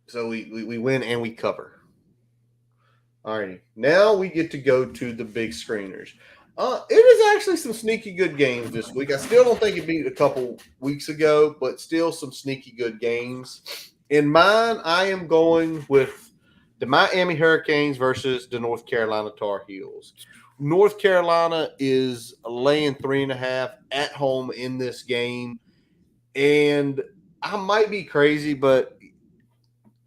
So we win and we cover. All righty. Now we get to go to the big screeners. It is actually some sneaky good games this week. I still don't think it beat a couple weeks ago, but still some sneaky good games. In mine, I am going with the Miami Hurricanes versus the North Carolina Tar Heels. North Carolina is laying 3.5 at home in this game. And I might be crazy, but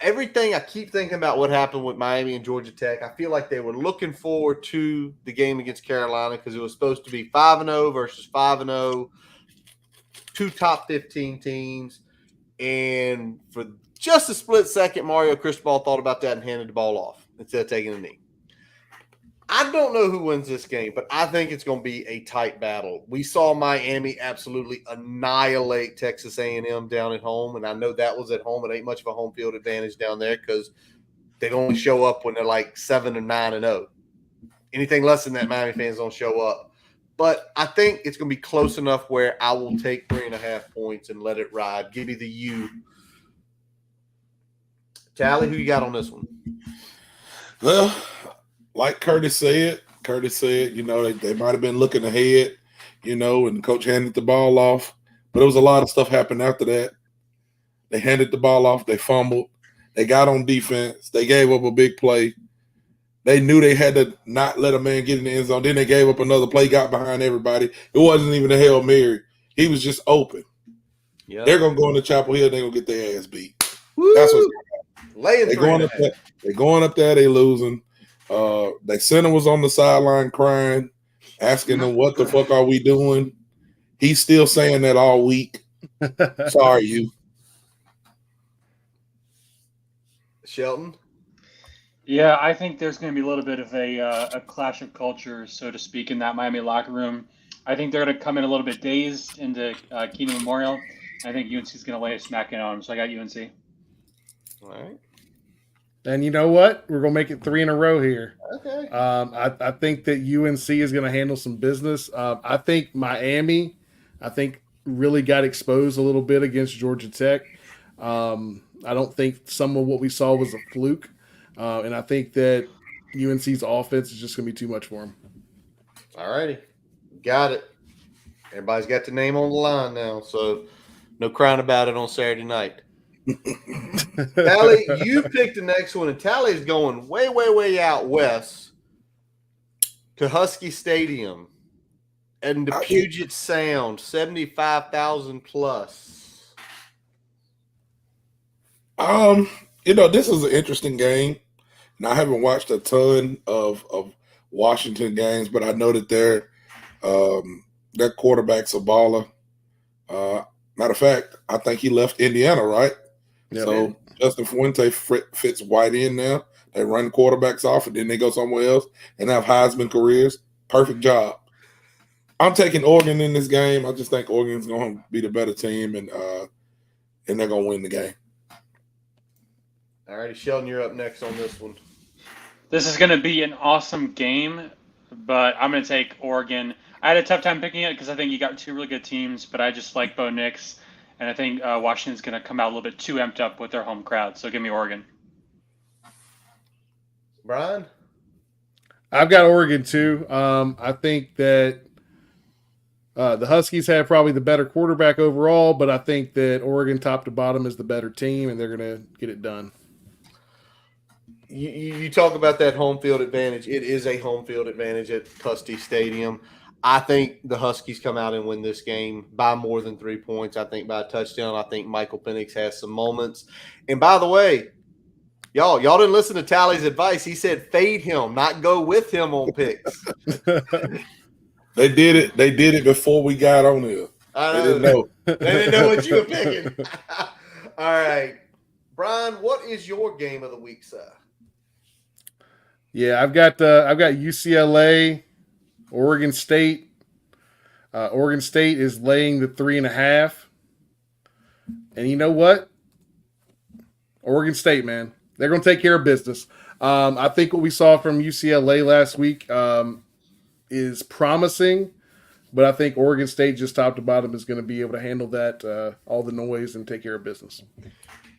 everything I keep thinking about what happened with Miami and Georgia Tech. I feel like they were looking forward to the game against Carolina because it was supposed to be 5-0 versus 5-0, two top 15 teams. And for just a split second, Mario Cristobal thought about that and handed the ball off instead of taking a knee. I don't know who wins this game, but I think it's going to be a tight battle. We saw Miami absolutely annihilate Texas A&M down at home, and I know that was at home. It ain't much of a home field advantage down there because they only show up when they're like 7-9-0. Anything less than that, Miami fans don't show up. But I think it's going to be close enough where I will take 3.5 points and let it ride. Give me the U. Tally, who you got on this one? Well, like Curtis said, they might have been looking ahead, and coach handed the ball off. But there was a lot of stuff happened after that. They handed the ball off. They fumbled. They got on defense. They gave up a big play. They knew they had to not let a man get in the end zone. Then they gave up another play, got behind everybody. It wasn't even a Hail Mary. He was just open. Yep. They're going to go into Chapel Hill. They're going to get their ass beat. Woo! That's what's laying. They're going up there. They losing. Their center was on the sideline crying, asking them, what the fuck are we doing? He's still saying that all week. Sorry, you. Shelton? Yeah, I think there's going to be a little bit of a clash of cultures, so to speak, in that Miami locker room. I think they're going to come in a little bit dazed into Keenan Memorial. I think UNC is going to lay a smack in on them, so I got UNC. All right. And you know what? We're going to make it 3 in a row here. Okay. I think that UNC is going to handle some business. I think Miami, really got exposed a little bit against Georgia Tech. I don't think some of what we saw was a fluke. And I think that UNC's offense is just going to be too much for them. All righty. Got it. Everybody's got the name on the line now, so no crying about it on Saturday night. Tally, you picked the next one, and Tally's going way, way, way out west to Husky Stadium and the Puget Sound, 75,000 plus. This is an interesting game. And I haven't watched a ton of Washington games, but I know that their quarterback's a baller. Matter of fact, I think he left Indiana, right? Yep. So Justin Fuente fits right in now. They run quarterbacks off, and then they go somewhere else and have Heisman careers. Perfect job. I'm taking Oregon in this game. I just think Oregon's going to be the better team, and they're going to win the game. All righty, Sheldon, you're up next on this one. This is going to be an awesome game, but I'm going to take Oregon. I had a tough time picking it because I think you got two really good teams, but I just like Bo Nix, and I think Washington's going to come out a little bit too amped up with their home crowd. So give me Oregon. Brian? I've got Oregon too. I think that the Huskies have probably the better quarterback overall, but I think that Oregon top to bottom is the better team, and they're going to get it done. You talk about that home field advantage. It is a home field advantage at Husky Stadium. I think the Huskies come out and win this game by more than 3 points. I think by a touchdown. I think Michael Penix has some moments. And by the way, y'all didn't listen to Tally's advice. He said fade him, not go with him on picks. They did it. They did it before we got on here. I know. They didn't know. They didn't know what you were picking. All right. Brian, what is your game of the week, sir? Yeah, I've got UCLA, Oregon State. Oregon State is laying the 3.5. And you know what? Oregon State, man, they're going to take care of business. I think what we saw from UCLA last week is promising, but I think Oregon State, just top to bottom, is going to be able to handle that, all the noise, and take care of business.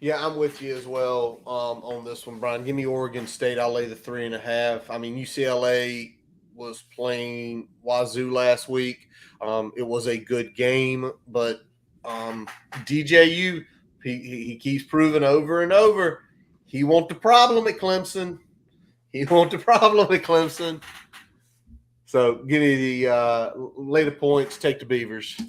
Yeah, I'm with you as well on this one, Brian. Give me Oregon State. I'll lay the 3.5. I mean, UCLA was playing Wazoo last week. It was a good game, but DJU, he keeps proving over and over he wants the problem at Clemson. He wants the problem at Clemson. So give me the later points. Take the Beavers.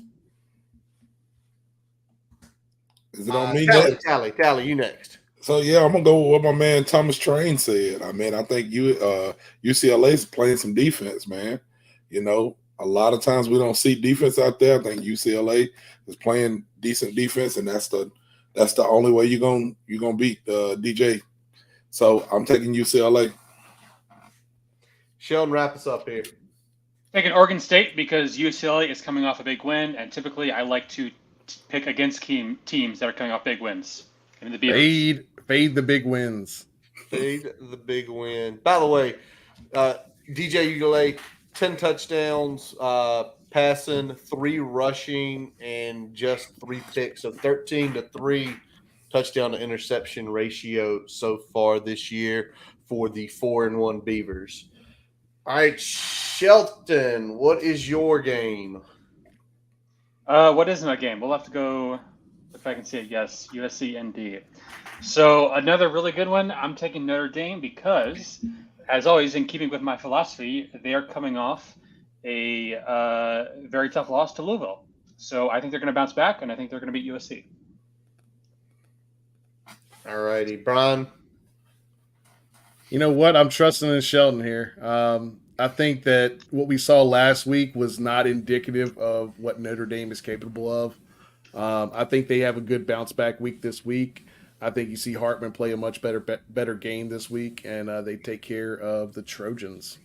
Is it on me Tally, next? Tally, you next. So yeah, I'm gonna go with what my man Thomas Train said. I mean, I think UCLA's playing some defense, man. You know, a lot of times we don't see defense out there. I think UCLA is playing decent defense, and that's the only way you're gonna beat DJ. So I'm taking UCLA. Sheldon, wrap us up here. Taking Oregon State because UCLA is coming off a big win, and typically I like to pick against teams that are coming off big wins. The Beavers. Fade the big wins. Fade the big win. By the way, DJ UCLA, 10 touchdowns, passing, 3 rushing, and just 3 picks. So 13-3 touchdown to interception ratio so far this year for the 4-1 Beavers. All right, Shelton, what is your game? What is my game? We'll have to go, if I can see it, yes, USC ND. So another really good one, I'm taking Notre Dame because, as always, in keeping with my philosophy, they are coming off a very tough loss to Louisville. So I think they're going to bounce back, and I think they're going to beat USC. All righty, Brian. You know what? I'm trusting in Sheldon here. I think that what we saw last week was not indicative of what Notre Dame is capable of. I think they have a good bounce back week this week. I think you see Hartman play a much better game this week, and they take care of the Trojans.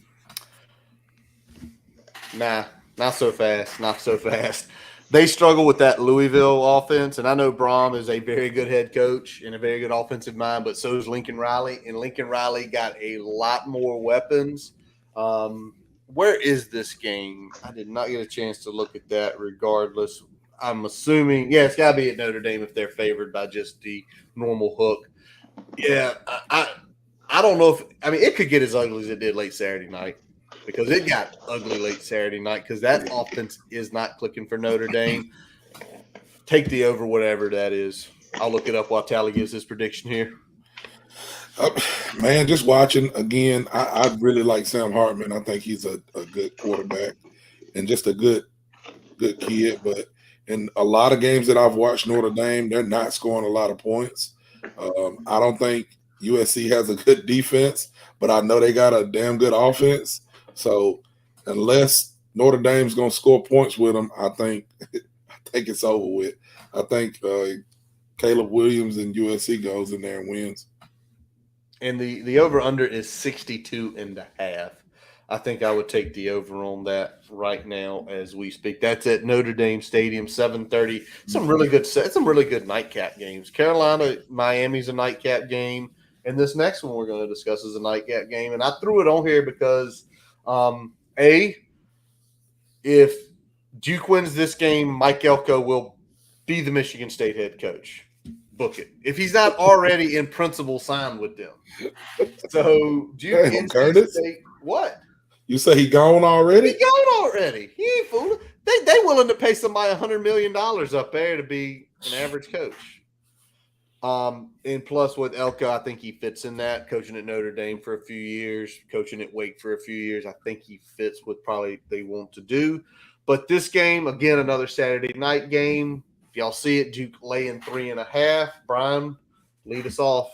Nah, not so fast. Not so fast. They struggle with that Louisville offense, and I know Brom is a very good head coach and a very good offensive mind, but so is Lincoln Riley, and Lincoln Riley got a lot more weapons. Where is this game? I did not get a chance to look at that regardless. I'm assuming, it's got to be at Notre Dame if they're favored by just the normal hook. Yeah, I don't know it could get as ugly as it did late Saturday night. Because it got ugly late Saturday night because that offense is not clicking for Notre Dame. Take the over, whatever that is. I'll look it up while Tally gives his prediction here. Man, just watching again, I really like Sam Hartman. I think he's a good quarterback and just a good kid. But in a lot of games that I've watched Notre Dame, they're not scoring a lot of points. I don't think USC has a good defense, but I know they got a damn good offense. So unless Notre Dame's going to score points with them, I think it's over with. I think Caleb Williams and USC goes in there and wins. And the over-under is 62.5. I think I would take the over on that right now as we speak. That's at Notre Dame Stadium, 7:30. Some really good nightcap games. Carolina, Miami's a nightcap game. And this next one we're going to discuss is a nightcap game. And I threw it on here because if Duke wins this game, Mike Elko will be the Michigan State head coach. Book it. If he's not already in principle signed with them. So Duke Curtis? State, what? You say he gone already? He gone already. He ain't fooling. They willing to pay somebody $100 million up there to be an average coach. And plus with Elko, I think he fits in that, coaching at Notre Dame for a few years, coaching at Wake for a few years. I think he fits what probably they want to do. But this game, again, another Saturday night game. If y'all see it, Duke laying 3.5. Brian, lead us off.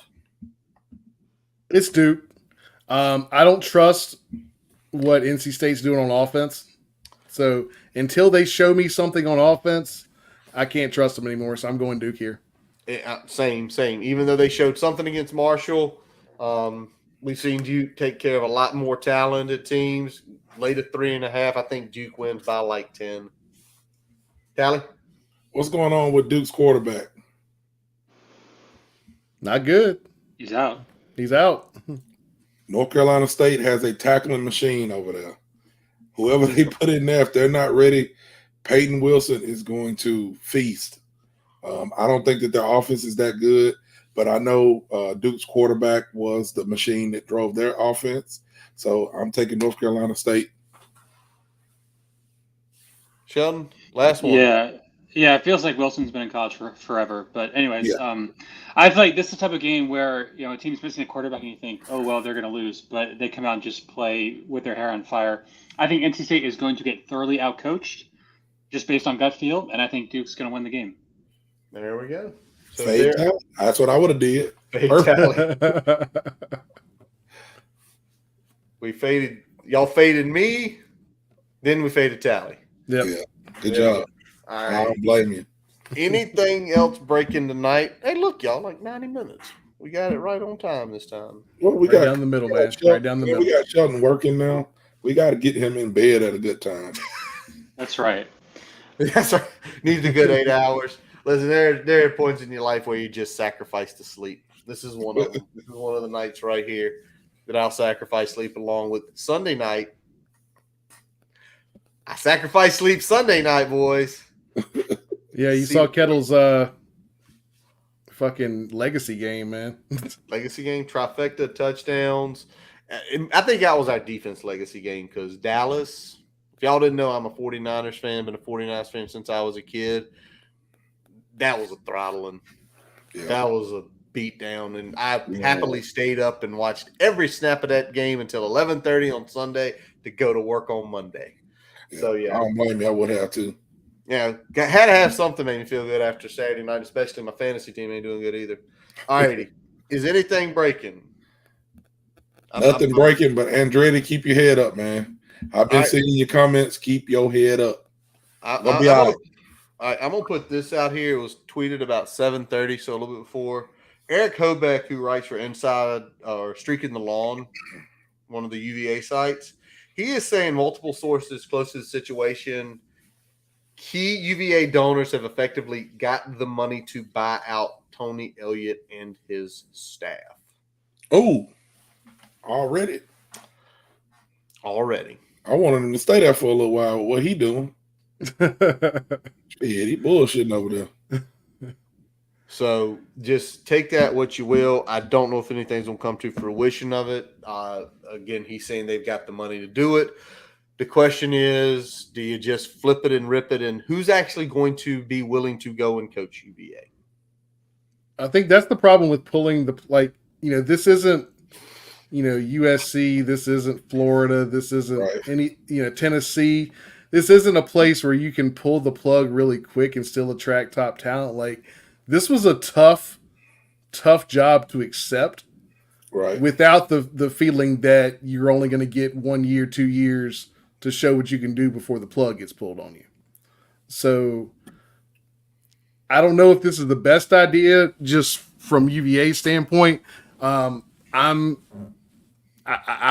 It's Duke. I don't trust what NC State's doing on offense. So until they show me something on offense, I can't trust them anymore. So I'm going Duke here. Same. Even though they showed something against Marshall, we've seen Duke take care of a lot more talented teams. Late at 3.5, I think Duke wins by like 10. Tally? What's going on with Duke's quarterback? Not good. He's out. North Carolina State has a tackling machine over there. Whoever they put in there, if they're not ready, Peyton Wilson is going to feast. I don't think that their offense is that good, but I know Duke's quarterback was the machine that drove their offense. So I'm taking North Carolina State Sheldon, last one. Yeah, it feels like Wilson's been in college for forever. But anyways, Yeah. I feel like this is the type of game where a team's missing a quarterback and you think, oh well, they're going to lose, but they come out and just play with their hair on fire. I think NC State is going to get thoroughly outcoached, just based on gut feel, and I think Duke's going to win the game. There we go. So Fade tally. That's what I would have did. Fade tally. We faded. Y'all faded me. Then we faded Tally. Yep. Yeah. Good job. All I right. don't blame you. Anything else breaking tonight? Hey, look, y'all, like 90 minutes. We got it right on time this time. Well, we Right got down the middle, man. Sheldon, Right down the middle. We got Sheldon working now. We got to get him in bed at a good time. That's right. That's right. Needs a good 8 hours. Listen, there are points in your life where you just sacrifice to sleep. This is one of them. This is one of the nights right here that I'll sacrifice sleep along with Sunday night. I sacrifice sleep Sunday night, boys. Yeah, you saw Kettle's fucking legacy game, man. Legacy game, trifecta, touchdowns. I think that was our defense legacy game because Dallas, if y'all didn't know, I'm a 49ers fan, been a 49ers fan since I was a kid. That was a throttling. Yeah. That was a beatdown. And I happily stayed up and watched every snap of that game until 11:30 on Sunday to go to work on Monday. So, I don't blame you. I would have to. Yeah, had to have something made me feel good after Saturday night, especially my fantasy team ain't doing good either. All righty. Is anything breaking? Nothing breaking, but Andretti, keep your head up, man. I've been seeing your comments. Keep your head up. I'll be all right. I'm going to put this out here. It was tweeted about 7:30, so a little bit before. Eric Hobeck, who writes for Inside or Streaking the Lawn, one of the UVA sites, he is saying multiple sources close to the situation – key UVA donors have effectively got the money to buy out Tony Elliott and his staff. Oh, already. I wanted him to stay there for a little while. What he doing? He bullshitting over there. So just take that what you will. I don't know if anything's going to come to fruition of it. Again, he's saying they've got the money to do it. The question is, do you just flip it and rip it? And who's actually going to be willing to go and coach UVA? I think that's the problem with pulling this isn't, USC. This isn't Florida. This isn't any, Tennessee. This isn't a place where you can pull the plug really quick and still attract top talent. Like, this was a tough job to accept. Right. Without the feeling that you're only going to get 1 year, 2 years to show what you can do before the plug gets pulled on you. So I don't know if this is the best idea just from UVA standpoint. I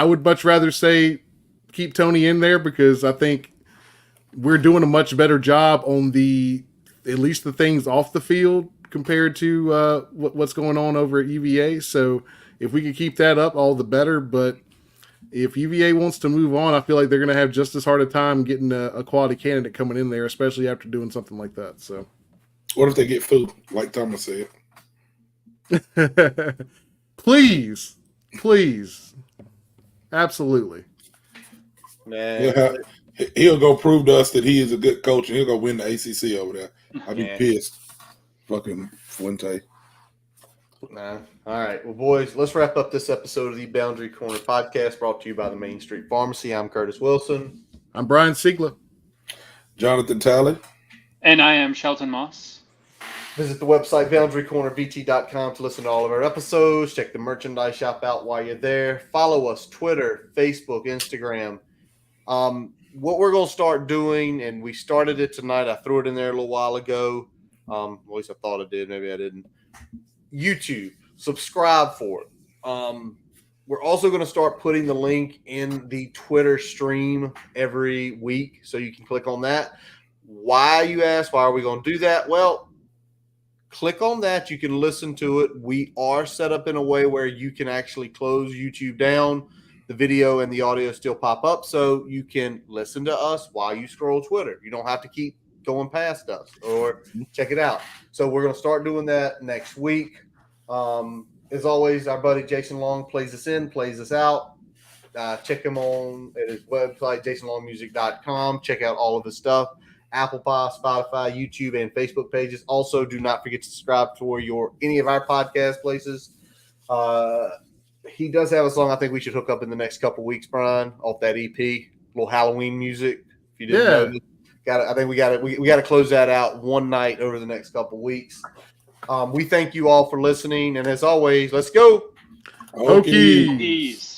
would much rather say keep Tony in there because I think we're doing a much better job on at least the things off the field compared to what's going on over at UVA. So if we could keep that up, all the better. But if UVA wants to move on, I feel like they're going to have just as hard a time getting a quality candidate coming in there, especially after doing something like that. So, what if they get food, like Thomas said? Please, absolutely. Man, yeah, he'll go prove to us that he is a good coach, and he'll go win the ACC over there. I'd be pissed. Fucking Fuente. Nah. All right. Well, boys, let's wrap up this episode of the Boundary Corner podcast brought to you by the Main Street Pharmacy. I'm Curtis Wilson. I'm Brian Siegler. Jonathan Talley. And I am Shelton Moss. Visit the website, boundarycornerbt.com, to listen to all of our episodes. Check the merchandise shop out while you're there. Follow us, Twitter, Facebook, Instagram. What we're going to start doing, and we started it tonight. I threw it in there a little while ago. At least I thought I did. Maybe I didn't. YouTube, subscribe for it. We're also going to start putting the link in the Twitter stream every week, so you can click on that. Why, you ask? Why are we going to do that? Well, click on that. You can listen to it. We are set up in a way where you can actually close YouTube down. The video and the audio still pop up, so you can listen to us while you scroll Twitter. You don't have to keep going past us or check it out. So we're going to start doing that next week. As always, our buddy Jason Long plays us out. Check him on at his website, jasonlongmusic.com. Check out all of his stuff. Apple Spotify, YouTube, and Facebook pages. Also, do not forget to subscribe to any of our podcast places. He does have a song I think we should hook up in the next couple weeks, Brian, off that EP, little Halloween music. If you didn't know, I think we got to close that out one night over the next couple weeks. We thank you all for listening, and as always, let's go Hokies. Hokies.